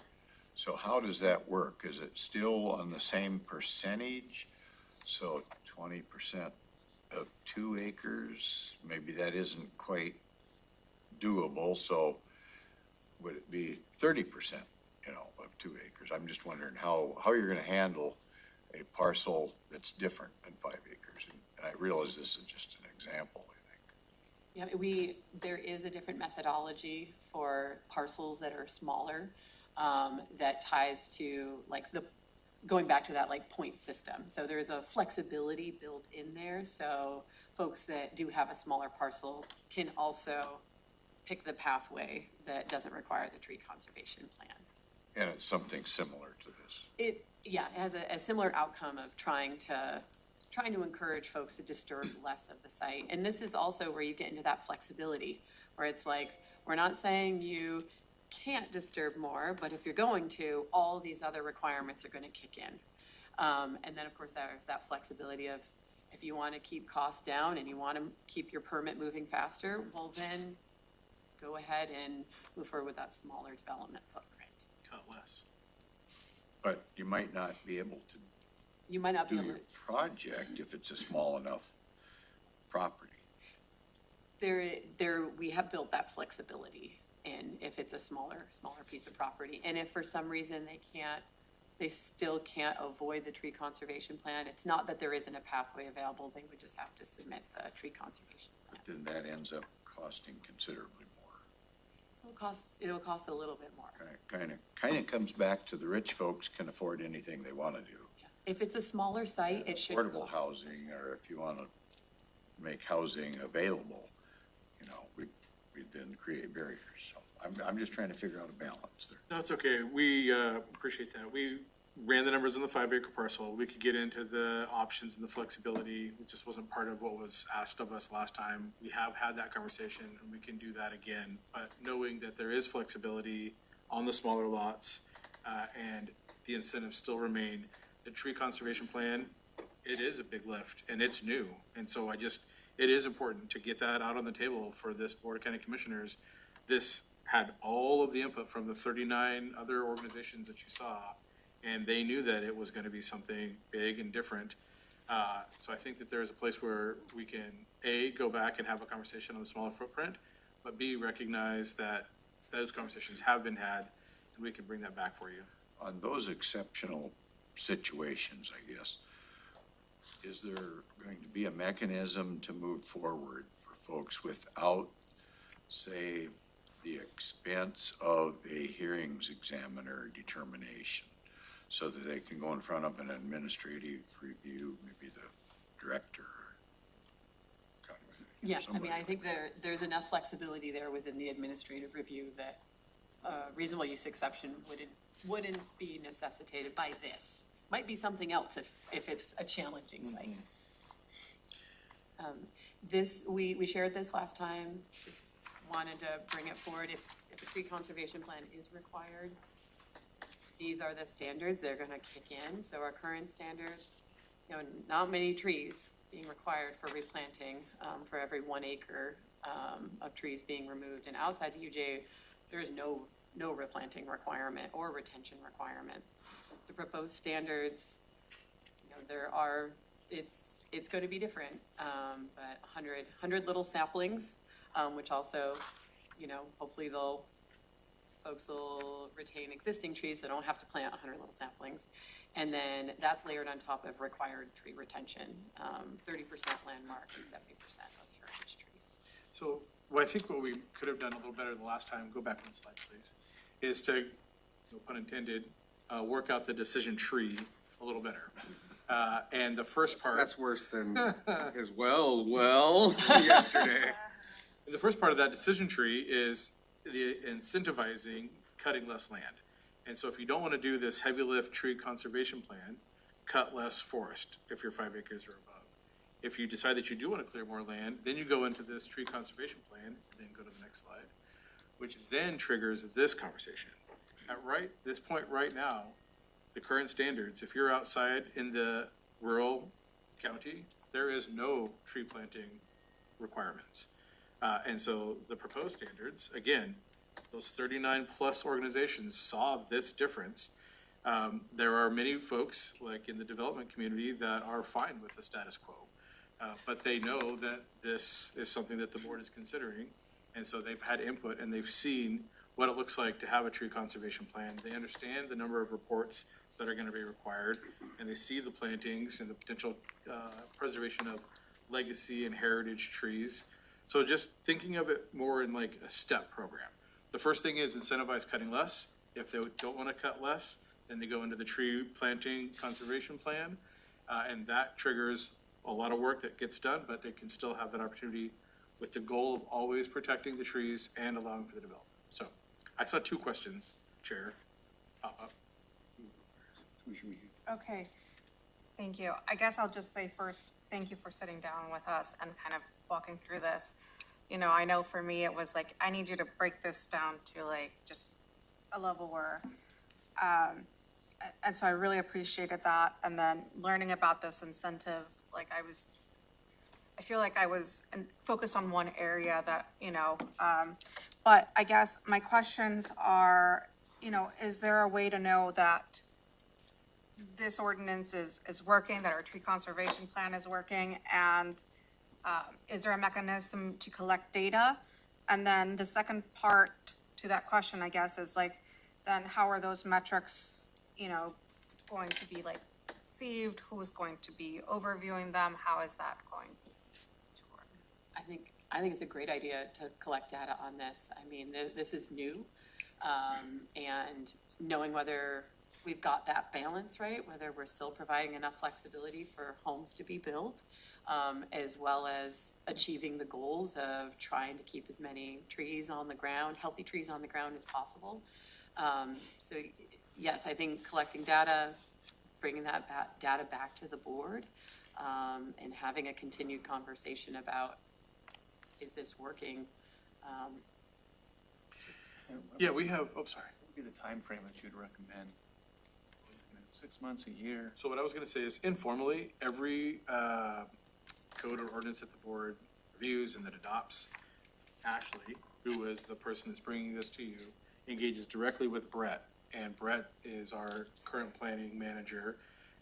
So how does that work? Is it still on the same percentage? So 20% of 2 acres, maybe that isn't quite doable, so would it be 30%, of 2 acres? I'm just wondering how you're gonna handle a parcel that's different than 5 acres. And I realize this is just an example, I think. Yeah, there is a different methodology for parcels that are smaller that ties to going back to that point system. So there's a flexibility built in there. So folks that do have a smaller parcel can also pick the pathway that doesn't require the tree conservation plan. And it's something similar to this. It has a similar outcome of trying to encourage folks to disturb less of the site. And this is also where you get into that flexibility, where it's like, we're not saying you can't disturb more, but if you're going to, all these other requirements are going to kick in. And then, of course, there's that flexibility of, if you want to keep costs down and you want to keep your permit moving faster, well, then go ahead and move forward with that smaller development footprint. Cut less. But you might not be able to You might not be do able your to. project if it's a small enough property. We have built that flexibility in if it's a smaller piece of property. And if for some reason they still can't avoid the tree conservation plan, it's not that there isn't a pathway available, they would just have to submit the tree conservation plan. Then that ends up costing considerably more. It'll cost a little bit more. Kind of comes back to the rich folks can afford anything they want to do. If it's a smaller site, it should Affordable cost. housing, or if you want to make housing available, we then create barriers. So I'm just trying to figure out a balance there. No, it's okay. We appreciate that. We ran the numbers on the 5 acre parcel. We could get into the options and the flexibility. It just wasn't part of what was asked of us last time. We have had that conversation and we can do that again. But knowing that there is flexibility on the smaller lots, and the incentives still remain, the tree conservation plan, it is a big lift and it's new. And so it is important to get that out on the table for this Board of County Commissioners. This had all of the input from the 39 other organizations that you saw, and they knew that it was gonna be something big and different. So I think that there's a place where we can, A, go back and have a conversation on the smaller footprint, but B, recognize that those conversations have been had, and we can bring that back for you. On those exceptional situations, I guess, is there going to be a mechanism to move forward for folks without, say, the expense of a hearings examiner determination, so that they can go in front of an administrative review, maybe the director? Yeah, I mean, somebody I think there's enough flexibility there within the administrative review that reasonable use exception wouldn't be necessitated by this. Might be something else if it's a challenging site. We shared this last time, just wanted to bring it forward. If a tree conservation plan is required, these are the standards they're gonna kick in. So our current standards, not many trees being required for replanting, for every 1 acre, of trees being removed. And outside the UJ, there's no replanting requirement or retention requirements. The proposed standards, it's going to be different, but 100 little saplings, which also, hopefully folks will retain existing trees, so don't have to plant 100 little saplings. And then that's layered on top of required tree retention, 30% landmark and 70% those heritage trees. So I think what we could have done a little better the last time, go back one slide, please, is to, no pun intended, work out the decision tree a little better. And the first part. That's worse than as well, yesterday. The first part of that decision tree is the incentivizing cutting less land. And so if you don't want to do this heavy lift tree conservation plan, cut less forest if you're 5 acres or above. If you decide that you do want to clear more land, then you go into this tree conservation plan, then go to the next slide, which then triggers this conversation. At this point right now, the current standards, if you're outside in the rural county, there is no tree planting requirements. And so the proposed standards, again, those 39 plus organizations saw this difference. There are many folks, like in the development community, that are fine with the status quo. But they know that this is something that the board is considering. And so they've had input and they've seen what it looks like to have a tree conservation plan. They understand the number of reports that are gonna be required, and they see the plantings and the potential preservation of legacy and heritage trees. So just thinking of it more in like a step program. The first thing is incentivize cutting less. If they don't wanna cut less, then they go into the tree planting conservation plan. And that triggers a lot of work that gets done, but they can still have that opportunity with the goal of always protecting the trees and allowing for the development. So I saw 2 questions, Chair, pop up. Okay, thank you. I guess I'll just say first, thank you for sitting down with us and kind of walking through this. I know for me, it was like, I need you to break this down to like just a level where, and so I really appreciated that. And then learning about this incentive, I feel like I was focused on one area that, but I guess my questions are, is there a way to know that this ordinance is working, that our tree conservation plan is working, and is there a mechanism to collect data? And then the second part to that question, I guess, is then how are those metrics, going to be received? Who's going to be overviewing them? How is that going to work? I think it's a great idea to collect data on this. I mean, this is new, and knowing whether we've got that balance right, whether we're still providing enough flexibility for homes to be built, as well as achieving the goals of trying to keep as many trees on the ground, healthy trees on the ground as possible. So yes, I think collecting data, bringing that data back to the board, and having a continued conversation about, is this working? Yeah, we have, oh, sorry. What would be the timeframe that you'd recommend? 6 months, a year? So what I was gonna say is informally, every code or ordinance that the board reviews and that adopts, Ashley, who is the person that's bringing this to you, engages directly with Brett. And Brett is our current planning manager,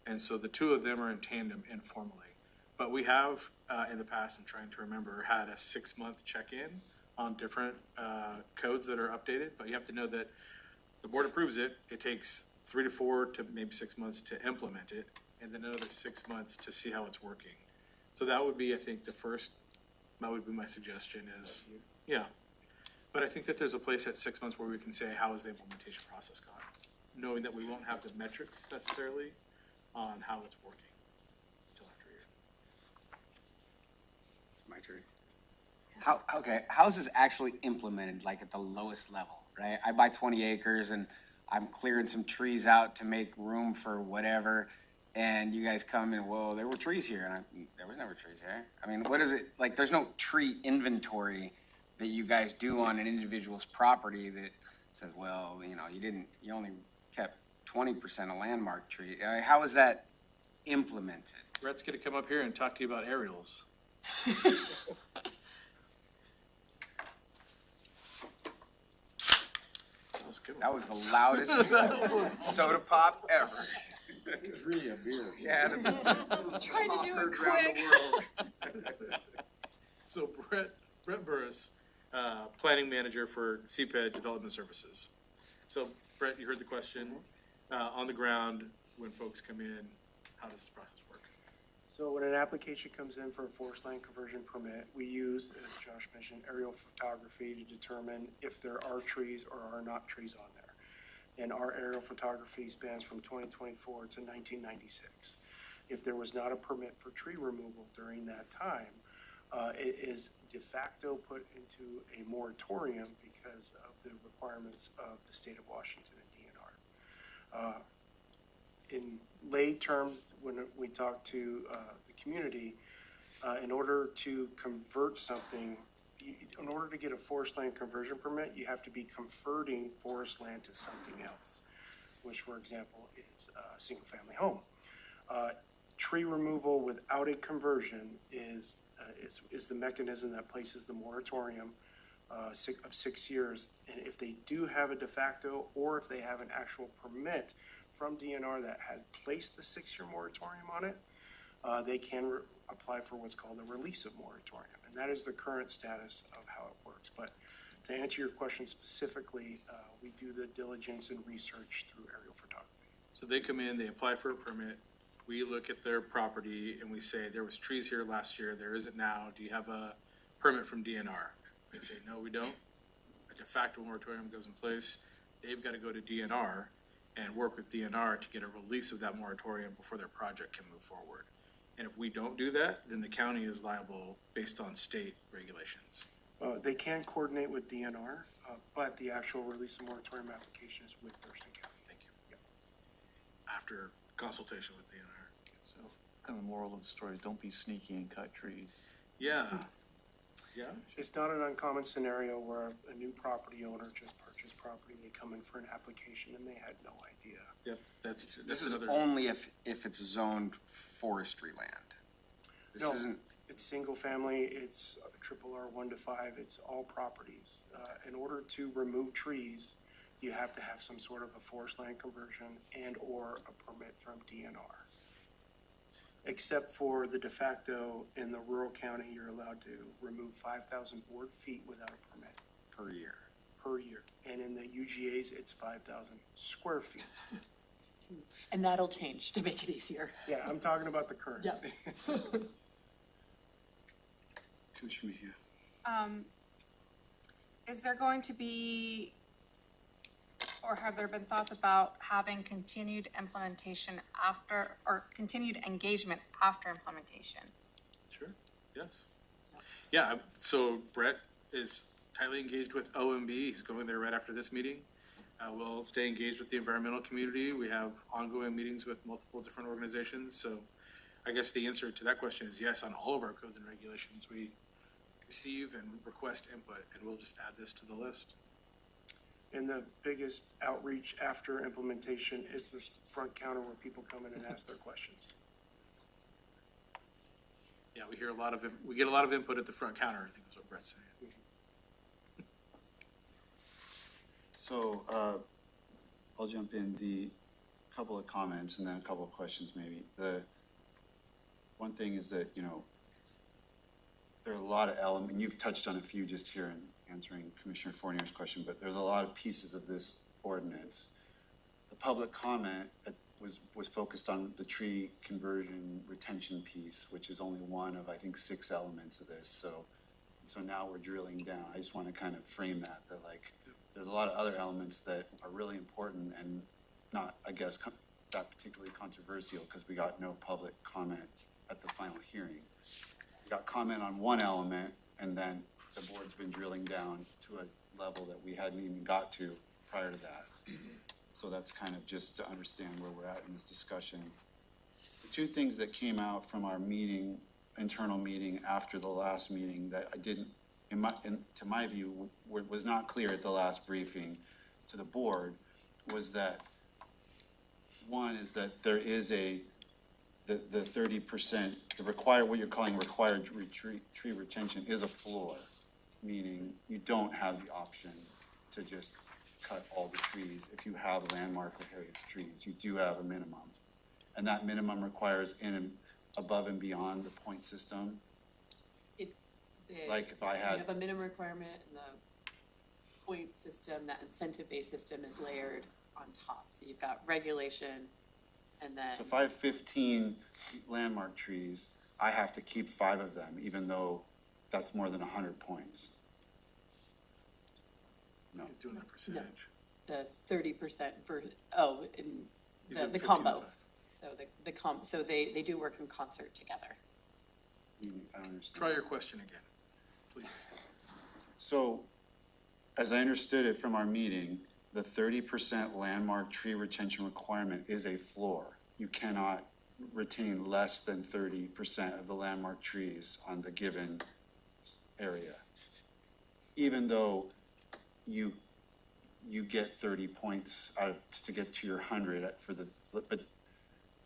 and so the two of them are in tandem informally. But we have, in the past, I'm trying to remember, had a 6-month check-in on different codes that are updated, but you have to know that the board approves it, it takes 3 to 4 to maybe 6 months to implement it, and then another 6 months to see how it's working. So that would be, I think, that would be my suggestion is, yeah. But I think that there's a place at 6 months where we can say, how is the implementation process gone? Knowing that we won't have the metrics necessarily on how it's working until after a year. My turn. How is this actually implemented, like at the lowest level, right? I buy 20 acres and I'm clearing some trees out to make room for whatever, and you guys come and, well, there were trees here, and there was never trees here. I mean, what is it, like, there's no tree inventory that you guys do on an individual's property that says, well, you only kept 20% of landmark tree. How is that implemented? Brett's gonna come up here and talk to you about aerials. That was the loudest soda pop ever. It's really a beer. Yeah, Trying to do it quick. So Brett Burris, planning manager for CPED Development Services. So Brett, you heard the question. On the ground, when folks come in, how does this process work? So when an application comes in for a forest land conversion permit, we use, as Josh mentioned, aerial photography to determine if there are trees or are not trees on there. And our aerial photography spans from 2024 to 1996. If there was not a permit for tree removal during that time, it is de facto put into a moratorium because of the requirements of the state of Washington and DNR. In lay terms, when we talk to the community, in order to convert something, in order to get a forest land conversion permit, you have to be converting forest land to something else, which, for example, is a single-family home. Tree removal without a conversion is the mechanism that places the moratorium of 6 years. And if they do have a de facto, or if they have an actual permit from DNR that had placed the 6-year moratorium on it, they can apply for what's called a release of moratorium. And that is the current status of how it works. But to answer your question specifically, we do the diligence and research through aerial photography. So they come in, they apply for a permit, we look at their property and we say, there was trees here last year, there isn't now, do you have a permit from DNR? They say, no, we don't. A de facto moratorium goes in place, they've got to go to DNR and work with DNR to get a release of that moratorium before their project can move forward. And if we don't do that, then the county is liable based on state regulations. They can coordinate with DNR, but the actual release of moratorium application is with Thurston County. Thank you. After consultation with DNR. So, kind of the moral of the story, don't be sneaky and cut trees. Yeah. Yeah? It's not an uncommon scenario where a new property owner just purchased property, they come in for an application and they had no idea. Yep, that's This is another. only if it's zoned forestry land. This No. isn't, It's single family, it's triple R 1 to 5, it's all properties. In order to remove trees, you have to have some sort of a forest land conversion and or a permit from DNR. Except for the de facto in the rural county, you're allowed to remove 5,000 board feet without a permit per year. per year. And in the UGAs, it's 5,000 square feet. And that'll change to make it easier. Yeah, I'm talking about the current. Yep. Commissioner Mejia. Is there going to be, or have there been thoughts about having continued implementation after, or continued engagement after implementation? Sure, yes. Yeah, so Brett is tightly engaged with OMB, he's going there right after this meeting. We'll stay engaged with the environmental community. We have ongoing meetings with multiple different organizations. So I guess the answer to that question is yes, on all of our codes and regulations, we receive and request input, and we'll just add this to the list. And the biggest outreach after implementation is the front counter where people come in and ask their questions. Yeah, we get a lot of input at the front counter, I think is what Brett's saying. So, I'll jump in, the couple of comments and then a couple of questions maybe. The one thing is that, you know, there are a lot of elements, and you've touched on a few just here in answering Commissioner Fournier's question, but there's a lot of pieces of this ordinance. The public comment was focused on the tree conversion retention piece, which is only one of, I think, 6 elements of this. So now we're drilling down. I just want to kind of frame that like, there's a lot of other elements that are really important and not, I guess, that particularly controversial because we got no public comment at the final hearing. We got comment on one element, and then the board's been drilling down to a level that we hadn't even got to prior to that. So that's kind of just to understand where we're at in this discussion. The 2 things that came out from our meeting, internal meeting after the last meeting that I didn't, to my view, was not clear at the last briefing to the board was that, one is that there is the 30%, what you're calling required tree retention is a floor, meaning you don't have the option to just cut all the trees. If you have landmark or heritage trees, you do have a minimum. And that minimum requires above and beyond the point system. Like if I had. You have a minimum requirement, and the point system, that incentive-based system is layered on top. So you've got regulation, and then. So if I have 15 landmark trees, I have to keep 5 of them, even though that's more than 100 points. No. He's doing that percentage. The 30% He's at the 15 combo. and 5. So they do work in concert together. I don't understand. Try your question again, please. So, as I understood it from our meeting, the 30% landmark tree retention requirement is a floor. You cannot retain less than 30% of the landmark trees on the given area. Even though you get 30 points to get to your 100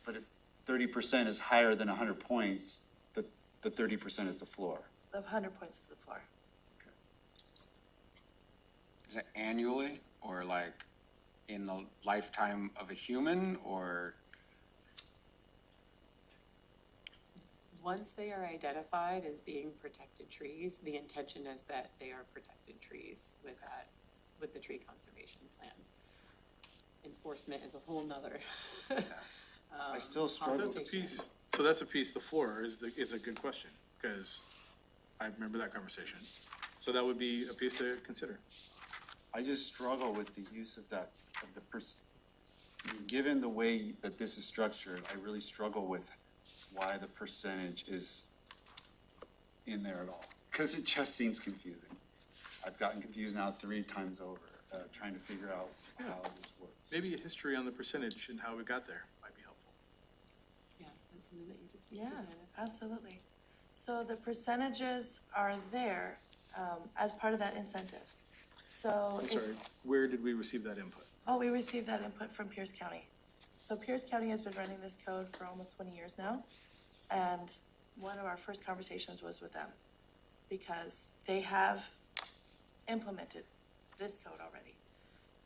but if 30% is higher than 100 points, the 30% is the floor. The 100 points is the floor. Is it annually or like in the lifetime of a human or? Once they are identified as being protected trees, the intention is that they are protected trees with the tree conservation plan. Enforcement is a whole nother. I still struggle. That's a piece, so that's a piece, the floor is a good question, because I remember that conversation. So that would be a piece to consider. I just struggle with the use of given the way that this is structured, I really struggle with why the percentage is in there at all. Because it just seems confusing. I've gotten confused now 3 times over, trying to figure out how this works. Maybe a history on the percentage and how we got there might be helpful. Yeah, that's something that you could speak Yeah, to. absolutely. So the percentages are there as part of that incentive. So I'm if- sorry, where did we receive that input? Oh, we received that input from Pierce County. So Pierce County has been running this code for almost 20 years now. And one of our first conversations was with them because they have implemented this code already.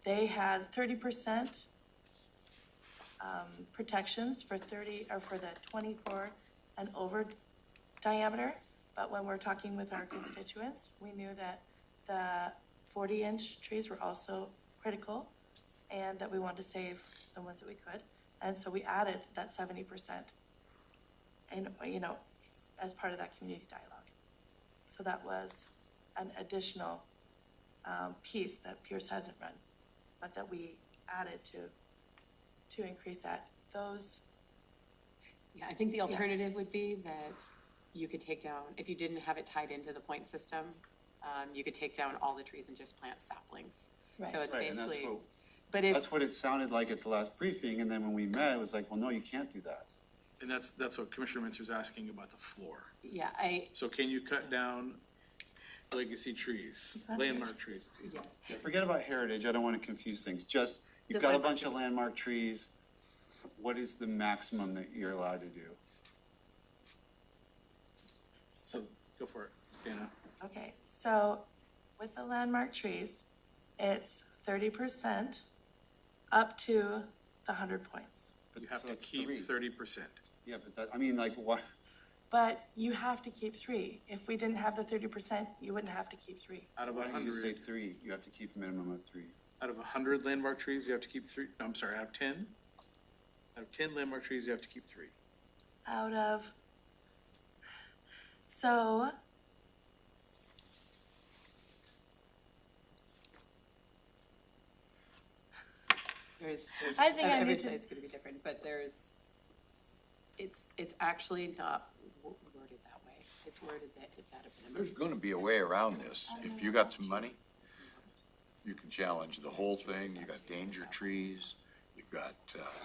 They had 30% protections for the 24 and over diameter. But when we're talking with our constituents, we knew that the 40-inch trees were also critical and that we wanted to save the ones that we could. And so we added that 70% and, as part of that community dialogue. So that was an additional piece that Pierce hasn't run, but that we added to increase that. Yeah, I think the alternative would be that you could take down, if you didn't have it tied into the point system, you could take down all the trees and just plant saplings. Right. So it's Right, and that's basically, what But if, That's what it sounded like at the last briefing, and then when we met, it was like, well, no, you can't do that. And that's what Commissioner Mentzer's asking about the floor. yeah, So can you cut down legacy trees, landmark trees, excuse me? Forget about heritage, I don't want to confuse things, just, you've Just got a landmark bunch of trees. landmark trees, what is the maximum that you're allowed to do? So go for it, Dana. Okay, so with the landmark trees, it's 30% up to the 100 points. But You have so to it's keep 3. 30%. Yeah, but that, I mean, like, what, But you have to keep 3. If we didn't have the 30%, you wouldn't have to keep 3. Out of why don't you just say 100, 3, you have to keep a minimum of 3. out of 100 landmark trees, you have to keep 3, no, I'm sorry, out of 10? Out of 10 landmark trees, you have to keep 3. Out of, so there's, I think I every need to- site's gonna be different, but it's actually not worded that way. It's worded that it's at a minimum. There's gonna be a way around this. If you got some money, you can challenge the whole thing. You got danger trees, you've got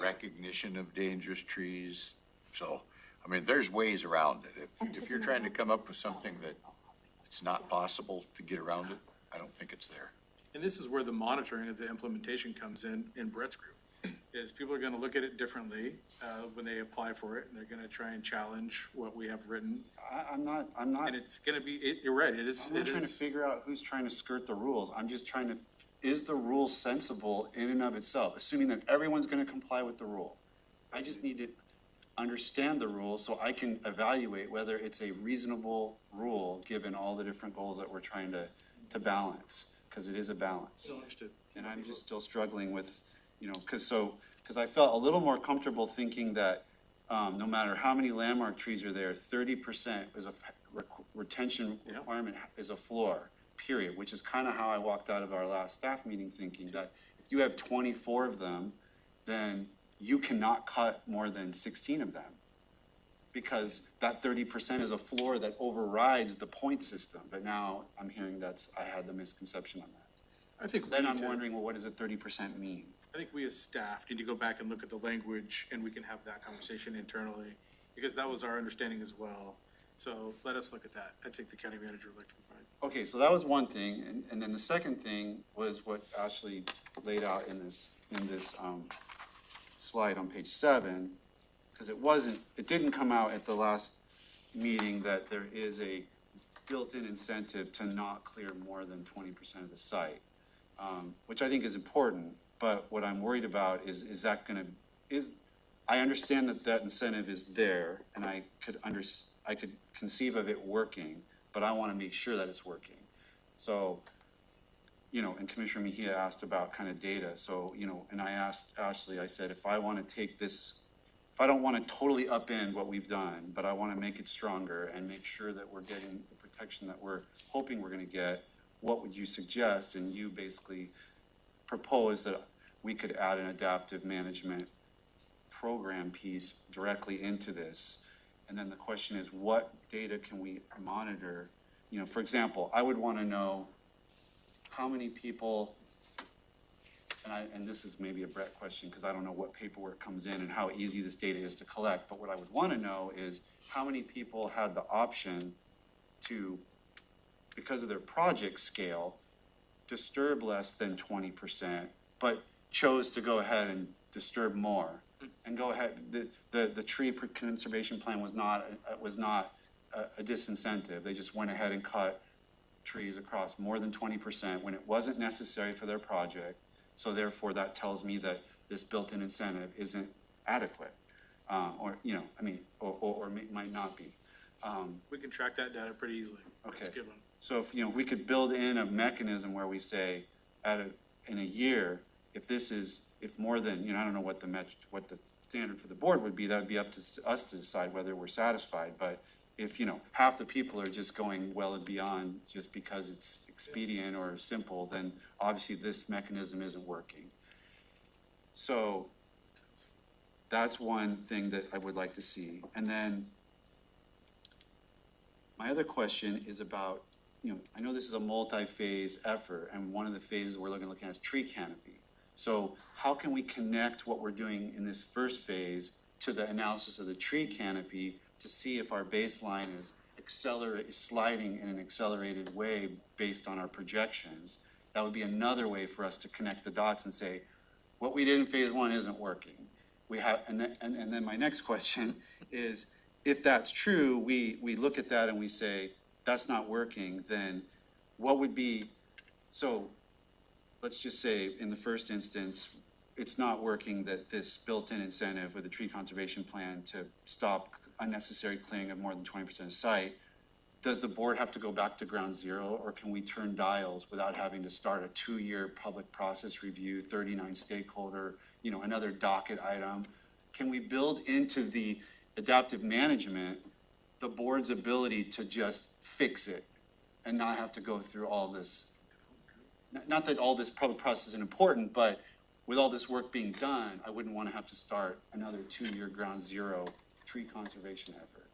recognition of dangerous trees. So, I mean, there's ways around it. If you're trying to come up with something that it's not possible to get around it, I don't think it's there. And this is where the monitoring of the implementation comes in Brett's group. Is people are gonna look at it differently, when they apply for it, and they're gonna try and challenge what we have written. I'm not, And it's gonna be, you're right, it is, I'm not it trying to is, figure out who's trying to skirt the rules. I'm just trying to, is the rule sensible in and of itself, assuming that everyone's gonna comply with the rule? I just need to understand the rule so I can evaluate whether it's a reasonable rule, given all the different goals that we're trying to balance, because it is a balance. understood. And I'm just still struggling with, because I felt a little more comfortable thinking that, no matter how many landmark trees are there, 30% is a retention Yeah. requirement is a floor, period, which is kind of how I walked out of our last staff meeting, thinking that if you have 24 of them, then you cannot cut more than 16 of them. Because that 30% is a floor that overrides the point system, but now I'm hearing I had the misconception on that. I think we Then need I'm to- wondering, well, what does a 30% mean? I think we as staff need to go back and look at the language, and we can have that conversation internally, because that was our understanding as well. So let us look at that. I think the county manager would like to provide. Okay, so that was one thing, and then the second thing was what Ashley laid out in this slide on page 7, because it didn't come out at the last meeting that there is a built-in incentive to not clear more than 20% of the site, which I think is important, but what I'm worried about is I understand that incentive is there, and I could conceive of it working, but I want to make sure that it's working. So, and Commissioner Mejia asked about kind of data, so, and I asked Ashley, I said, if I don't want to totally upend what we've done, but I want to make it stronger and make sure that we're getting the protection that we're hoping we're going to get, what would you suggest? And you basically proposed that we could add an adaptive management program piece directly into this. And then the question is, what data can we monitor? For example, I would want to know how many people, and this is maybe a Brett question, because I don't know what paperwork comes in and how easy this data is to collect, but what I would want to know is how many people had the option to, because of their project scale, disturb less than 20%, but chose to go ahead and disturb more. And go ahead, the tree conservation plan was not a disincentive. They just went ahead and cut trees across more than 20% when it wasn't necessary for their project. So therefore, that tells me that this built-in incentive isn't adequate, or might not be. We can track that data pretty easily. That's a Okay. good one. So if, we could build in a mechanism where we say, in a year, if more than, I don't know what the standard for the board would be, that would be up to us to decide whether we're satisfied. But if, half the people are just going well and beyond just because it's expedient or simple, then obviously this mechanism isn't working. So that's one thing that I would like to see. And then my other question is about, I know this is a multi-phase effort, and one of the phases we're looking at is tree canopy. So how can we connect what we're doing in this first phase to the analysis of the tree canopy to see if our baseline is sliding in an accelerated way based on our projections? That would be another way for us to connect the dots and say, what we did in phase one isn't working. We have, and then my next question is, if that's true, we look at that and we say, that's not working, then what would be, so let's just say in the first instance, it's not working that this built-in incentive with the tree conservation plan to stop unnecessary clearing of more than 20% of site. Does the board have to go back to ground zero, or can we turn dials without having to start a 2-year public process review, 39 stakeholder, another docket item? Can we build into the adaptive management the board's ability to just fix it and not have to go through all this? Not that all this public process isn't important, but with all this work being done, I wouldn't want to have to start another 2-year ground zero tree conservation effort.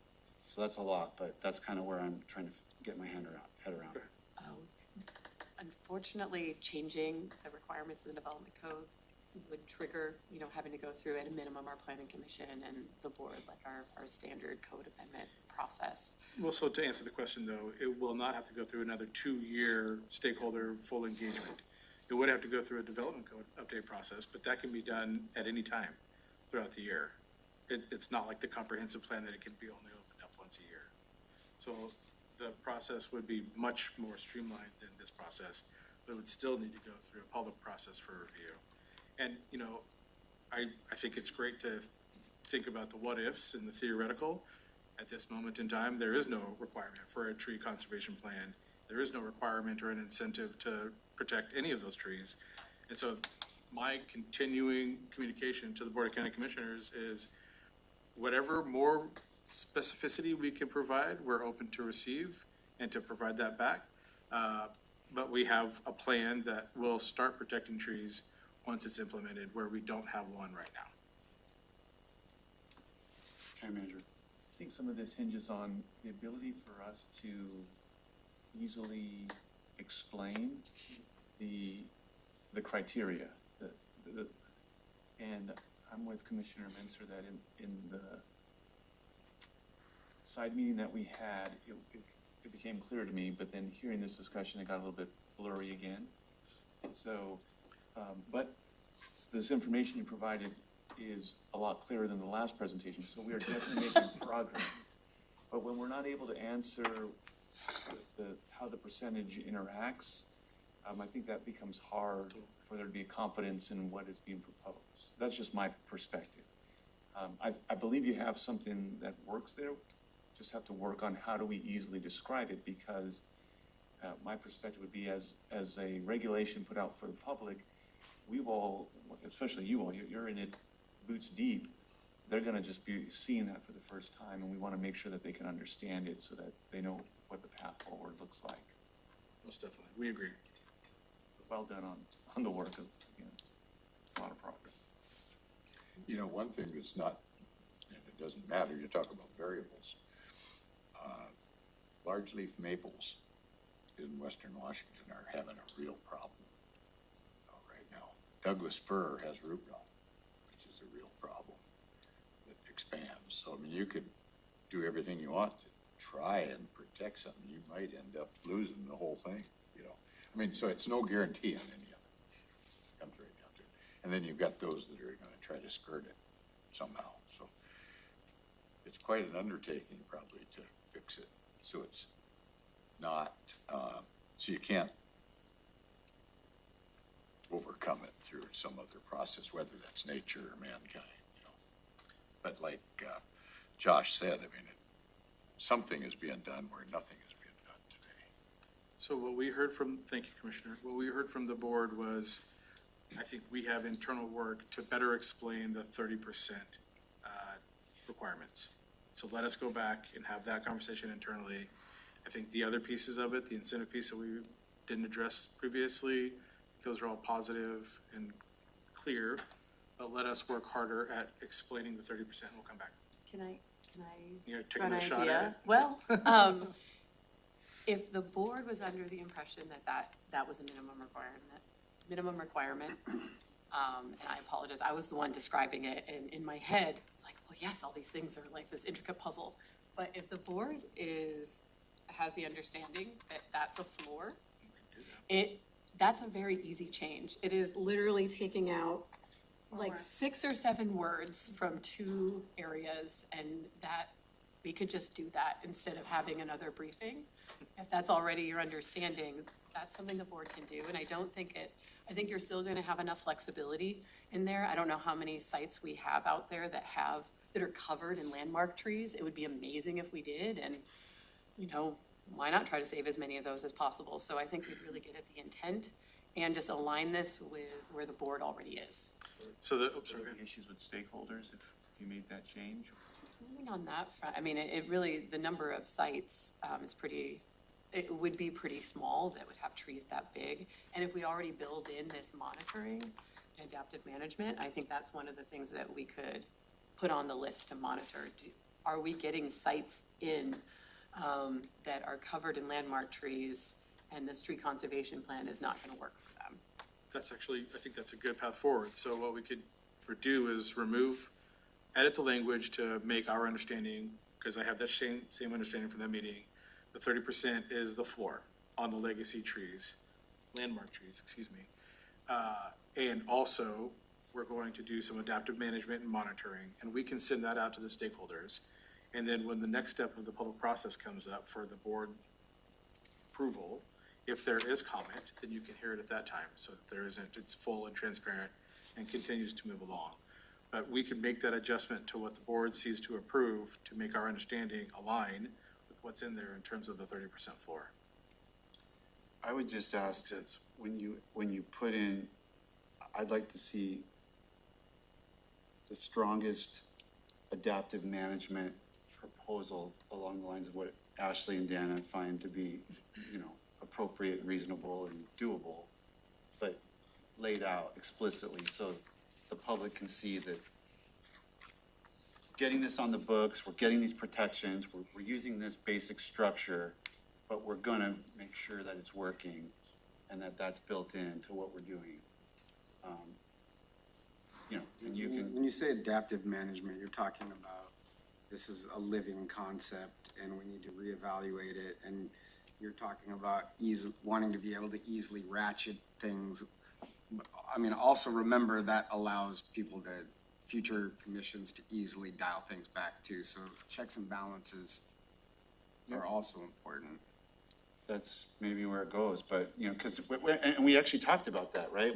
So that's a lot, but that's kind of where I'm trying to get my head around. Unfortunately, changing the requirements of the development code would trigger, having to go through at a minimum our planning commission and the board, like our standard code amendment process. Well, so to answer the question though, it will not have to go through another 2-year stakeholder full engagement. It would have to go through a development code update process, but that can be done at any time throughout the year. It's not like the comprehensive plan that it can be only opened up once a year. So the process would be much more streamlined than this process, but it would still need to go through a public process for review. And, I think it's great to think about the what ifs and the theoretical. At this moment in time, there is no requirement for a tree conservation plan. There is no requirement or an incentive to protect any of those trees. And so my continuing communication to the Board of County Commissioners is whatever more specificity we can provide, we're open to receive and to provide that back. But we have a plan that will start protecting trees once it's implemented, where we don't have one right now. Okay, Manager. I think some of this hinges on the ability for us to easily explain the criteria. And I'm with Commissioner Mincer that in the side meeting that we had, it became clear to me, but then hearing this discussion, it got a little bit blurry again. So, but this information you provided is a lot clearer than the last presentation, so we are definitely making progress. But when we're not able to answer how the percentage interacts, I think that becomes hard for there to be a confidence in what is being proposed. That's just my perspective. I believe you have something that works there. Just have to work on how do we easily describe it, because my perspective would be as a regulation put out for the public, we've all, especially you all, you're in it boots deep. They're gonna just be seeing that for the first time, and we wanna make sure that they can understand it so that they know what the path forward looks like. Most definitely, we agree. Well done on the work, because, a lot of progress. One thing that's not, and it doesn't matter, you talk about variables. Large leaf maples in Western Washington are having a real problem right now. Douglas fir has root rot, which is a real problem that expands. So, you could do everything you want to try and protect something. You might end up losing the whole thing, so it's no guarantee on any of it. Comes right down to it. And then you've got those that are going to try to skirt it somehow. So it's quite an undertaking probably to fix it. So it's not, so you can't overcome it through some other process, whether that's nature or mankind, But like Josh said, something is being done where nothing is being done today. So what we heard from, thank you, Commissioner, what we heard from the board was, I think we have internal work to better explain the 30% requirements. So let us go back and have that conversation internally. I think the other pieces of it, the incentive piece that we didn't address previously, those are all positive and clear, but let us work harder at explaining the 30%, and we'll come back. Can I You're throw taking an a shot idea? at it? Well, if the board was under the impression that was a minimum requirement, And I apologize, I was the one describing it, and in my head, it's like, well, yes, all these things are like this intricate puzzle. But if the board has the understanding that that's a floor, that's a very easy change. It is literally taking out like 6 or 7 words from 2 areas, and that, we could just do that instead of having another briefing. If that's already your understanding, that's something the board can do, and I think you're still gonna have enough flexibility in there. I don't know how many sites we have out there that are covered in landmark trees. It would be amazing if we did, and, why not try to save as many of those as possible? So I think we'd really get at the intent and just align this with where the board already is. So Are there any issues with stakeholders if you made that change? Nothing on that front. I mean, it really, the number of sites it would be pretty small that would have trees that big. And if we already build in this monitoring and adaptive management, I think that's one of the things that we could put on the list to monitor. Are we getting sites in that are covered in landmark trees, and this tree conservation plan is not gonna work for them? That's actually, I think that's a good path forward. So what we could do is edit the language to make our understanding, because I have that same understanding from that meeting, the 30% is the floor on the legacy trees, landmark trees, excuse me. And also, we're going to do some adaptive management and monitoring, and we can send that out to the stakeholders. And then when the next step of the public process comes up for the board approval, if there is comment, then you can hear it at that time, so that it's full and transparent and continues to move along. But we can make that adjustment to what the board sees to approve to make our understanding align with what's in there in terms of the 30% floor. I would just ask that when you put in, I'd like to see the strongest adaptive management proposal along the lines of what Ashley and Dana find to be, appropriate, reasonable, and doable, but laid out explicitly so the public can see that getting this on the books, we're getting these protections, we're using this basic structure, but we're gonna make sure that it's working and that that's built into what we're doing. And you can. When you say adaptive management, you're talking about this is a living concept and we need to reevaluate it, and you're talking about wanting to be able to easily ratchet things. I mean, also remember that allows future commissions to easily dial things back too, so checks and balances are also important. That's maybe where it goes, but, because, and we actually talked about that, right?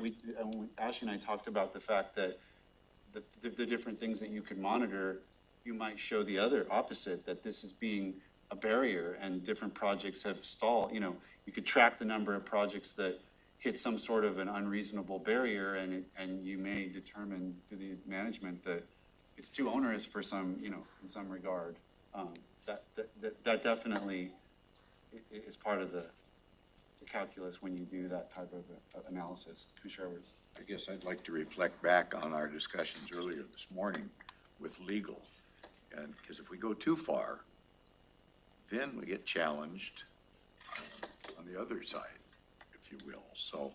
Ashley and I talked about the fact that the different things that you could monitor, you might show the other opposite, that this is being a barrier and different projects have stalled. You could track the number of projects that hit some sort of an unreasonable barrier, and you may determine through the management that it's too onerous for some, in some regard. That definitely is part of the calculus when you do that type of analysis. Commissioner Edwards. I guess I'd like to reflect back on our discussions earlier this morning with legal. And because if we go too far, then we get challenged on the other side, if you will. So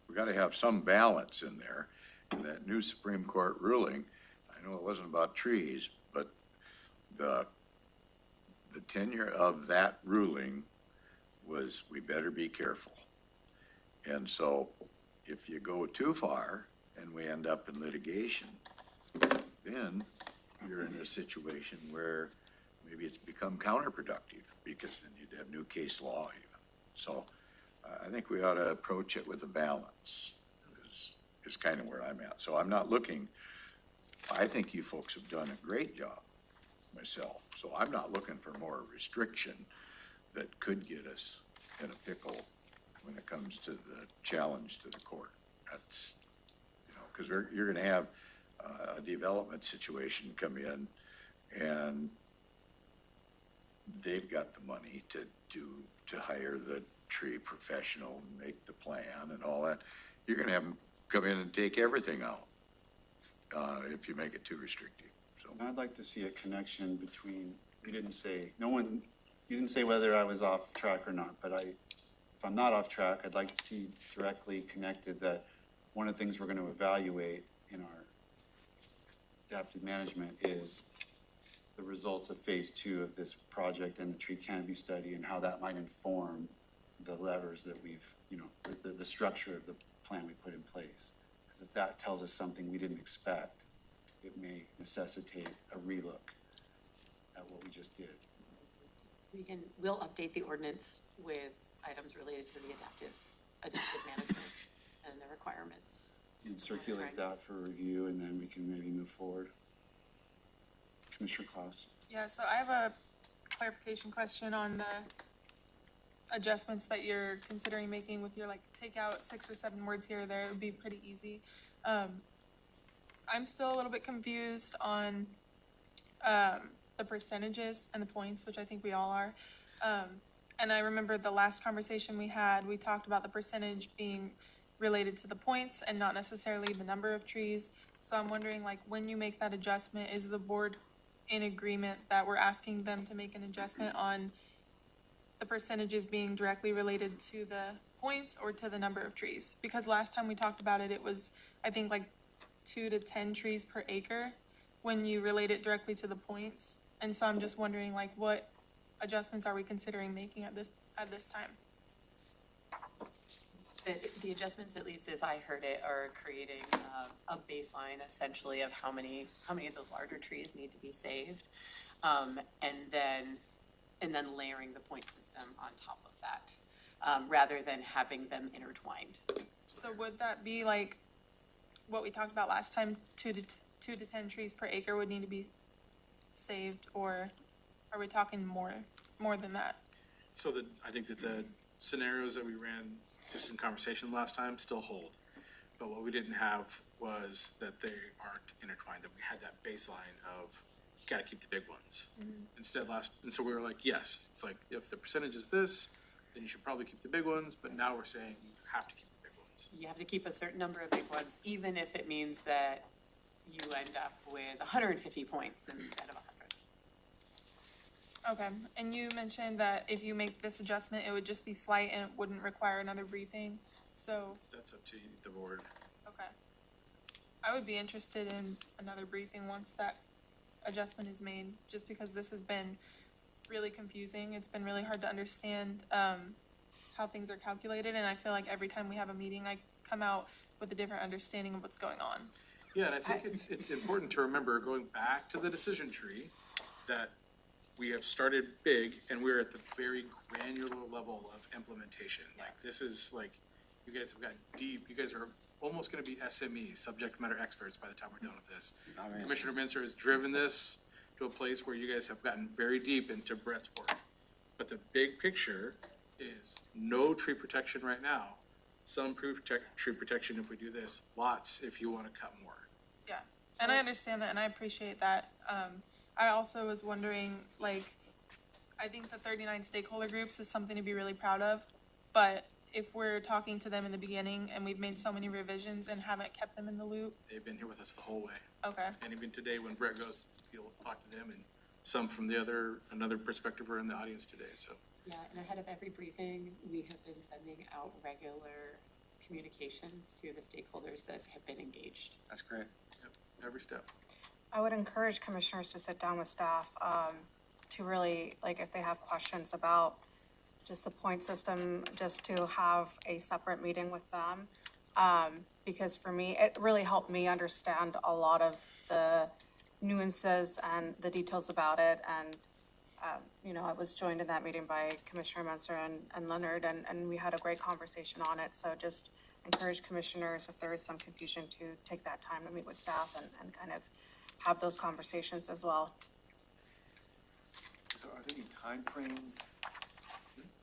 we got to have some balance in there. And that new Supreme Court ruling, I know it wasn't about trees, but the tenure of that ruling was we better be careful. And so if you go too far and we end up in litigation, then you're in a situation where maybe it's become counterproductive, because then you'd have new case law even. So I think we ought to approach it with a balance is kind of where I'm at. So I'm not looking, I think you folks have done a great job myself. So I'm not looking for more restriction that could get us in a pickle when it comes to the challenge to the court. That's, because you're going to have a development situation come in, and they've got the money to hire the tree professional and make the plan and all that. You're going to have them come in and take everything out if you make it too restrictive. So I'd like to see a connection between, you didn't say whether I was off track or not, but if I'm not off track, I'd like to see directly connected that one of the things we're gonna evaluate in our adaptive management is the results of phase 2 of this project and the tree canopy study and how that might inform the levers that we've, the structure of the plan we put in place. Because if that tells us something we didn't expect, it may necessitate a relook at what we just did. We'll update the ordinance with items related to the adaptive management and the requirements. And circulate that for review, and then we can maybe move forward. Commissioner Klaus? Yeah, so I have a clarification question on the adjustments that you're considering making with your, like, take out 6 or 7 words here or there. It would be pretty easy. I'm still a little bit confused on the percentages and the points, which I think we all are. And I remember the last conversation we had, we talked about the percentage being related to the points and not necessarily the number of trees. So I'm wondering, like, when you make that adjustment, is the board in agreement that we're asking them to make an adjustment on the percentages being directly related to the points or to the number of trees? Because last time we talked about it, it was, I think, like 2 to 10 trees per acre when you relate it directly to the points. And so I'm just wondering, like, what adjustments are we considering making at this time? The adjustments, at least as I heard it, are creating a baseline essentially of how many of those larger trees need to be saved. And then layering the point system on top of that, rather than having them intertwined. So would that be like what we talked about last time, 2 to 10 trees per acre would need to be saved, or are we talking more than that? So I think that the scenarios that we ran just in conversation last time still hold. But what we didn't have was that they aren't intertwined, that we had that baseline of, you gotta keep the big ones. And so we were like, yes, it's like, if the percentage is this, then you should probably keep the big ones, but now we're saying you have to keep the big ones. You have to keep a certain number of big ones, even if it means that you end up with 150 points instead of 100. Okay, and you mentioned that if you make this adjustment, it would just be slight and it wouldn't require another briefing, so, That's up to the board. okay. I would be interested in another briefing once that adjustment is made, just because this has been really confusing. It's been really hard to understand how things are calculated, and I feel like every time we have a meeting, I come out with a different understanding of what's going on. Yeah, and I think it's important to remember, going back to the decision tree, that we have started big and we're at the very granular level of implementation. Like, this is like, you guys have gotten deep, you guys are almost gonna be SMEs, subject matter experts, by the time we're done with this. Commissioner Mincer has driven this to a place where you guys have gotten very deep into Brett's work. But the big picture is no tree protection right now, some tree protection if we do this, lots if you wanna cut more. Yeah, and I understand that, and I appreciate that. I also was wondering, like, I think the 39 stakeholder groups is something to be really proud of, but if we're talking to them in the beginning and we've made so many revisions and haven't kept them in the loop, They've been here with us the whole way. okay, And even today, when Brett goes, he'll talk to them, and some from another perspective are in the audience today, so. Yeah, and ahead of every briefing, we have been sending out regular communications to the stakeholders that have been engaged. That's great. Yep, every step. I would encourage commissioners to sit down with staff, to really, like, if they have questions about just the point system, just to have a separate meeting with them. Because for me, it really helped me understand a lot of the nuances and the details about it. And, I was joined in that meeting by Commissioner Menser and Leonard, and we had a great conversation on it. So just encourage commissioners, if there is some confusion, to take that time to meet with staff and kind of have those conversations as well. So are there any timeframe?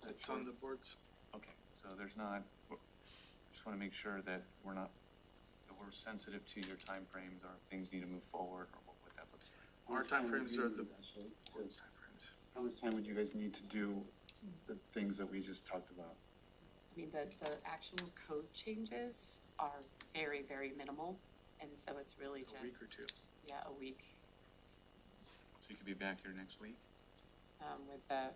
It's on the boards. Okay, so there's not, just want to make sure that we're sensitive to your timeframes, or if things need to move forward, or what that looks like. Our timeframes are the board's timeframes. How much time would you guys need to do the things that we just talked about? I mean, the actual code changes are very, very minimal, and so it's really just. A week or two. Yeah, a week, So you could be back here next week? with the,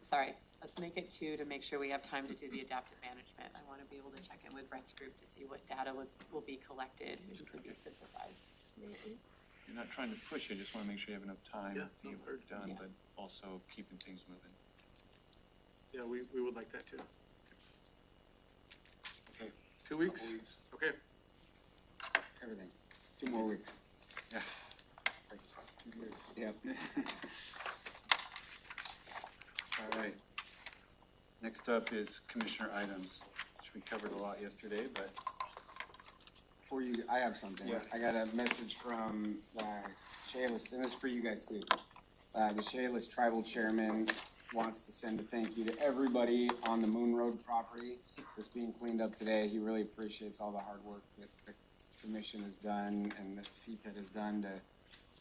sorry, let's make it 2 to make sure we have time to do the adaptive management. I want to be able to check in with Brett's group to see what data will be collected and could be synthesized. You're not trying to push it, just wanna make sure you have enough time Yeah, to get work done, Yeah. but also keeping things moving. Yeah, we would like that too. Okay. 2 weeks? Okay. Everything. 2 more weeks. Yeah. 2 years. Yep. All right. Next up is commissioner items, which we covered a lot yesterday, but For you, I have something. Yeah. I got a message from Shayless, and this is for you guys too. The Shayless Tribal Chairman wants to send a thank you to everybody on the Moon Road property that's being cleaned up today. He really appreciates all the hard work that the commission has done and that CPED has done to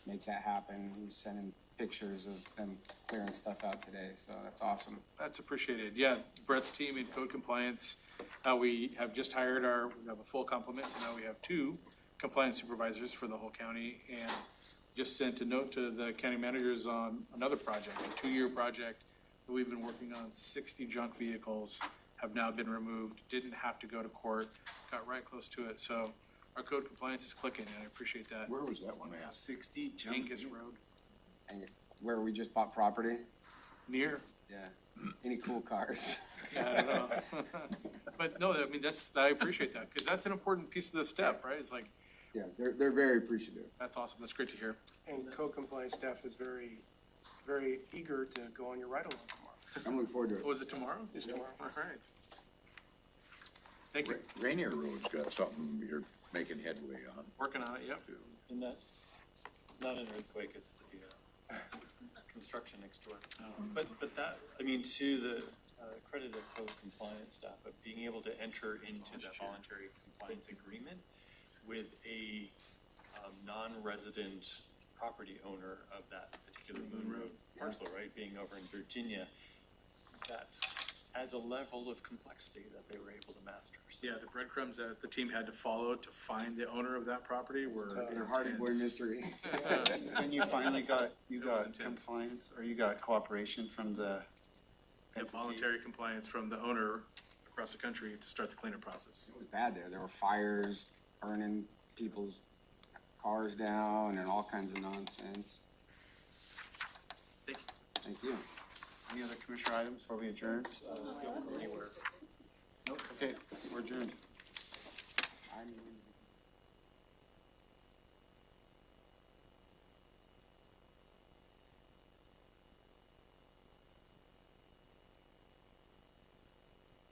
make that happen. He's sending pictures of them clearing stuff out today, so that's awesome. That's appreciated. Yeah, Brett's team in code compliance, we have just hired we have a full complement, so now we have 2 compliance supervisors for the whole county. And just sent a note to the county managers on another project, a 2-year project that we've been working on. 60 junk vehicles have now been removed, didn't have to go to court, got right close to it. So our code compliance is clicking, and I appreciate that. Where was that one at? 60 junk. Angus Road, And where we just bought property, near. yeah. Any cool cars? Yeah, I don't know. But no, I mean, I appreciate that, because that's an important piece of the step, right? It's like, Yeah, they're very appreciative. that's awesome, that's great to hear. And code compliance staff is very, very eager to go on your ride-along tomorrow. I'm looking forward to it. Was it tomorrow? It's tomorrow. All right. Thank you, Rainier Road's got something you're making headway on. working on it, yep. And that's not an earthquake, it's the construction next door. But that, I mean, to the credit of code compliance staff, of being able to enter into that voluntary compliance agreement with a non-resident property owner of that particular Moon Road parcel, right, being over in Virginia, that adds a level of complexity that they were able to master. So Yeah, the breadcrumbs that the team had to follow to find the owner of that property were Your Hardy Boy intense. mystery. And you finally got, It was got intense. compliance, or you got cooperation from the Yeah, entity? voluntary compliance from the owner across the country to start the cleanup process. It was bad there. There were fires, burning people's cars down and all kinds of nonsense. Thank you. Thank you. Any other commissioner items before we adjourn? anywhere. Nope, okay, we're adjourned. I'm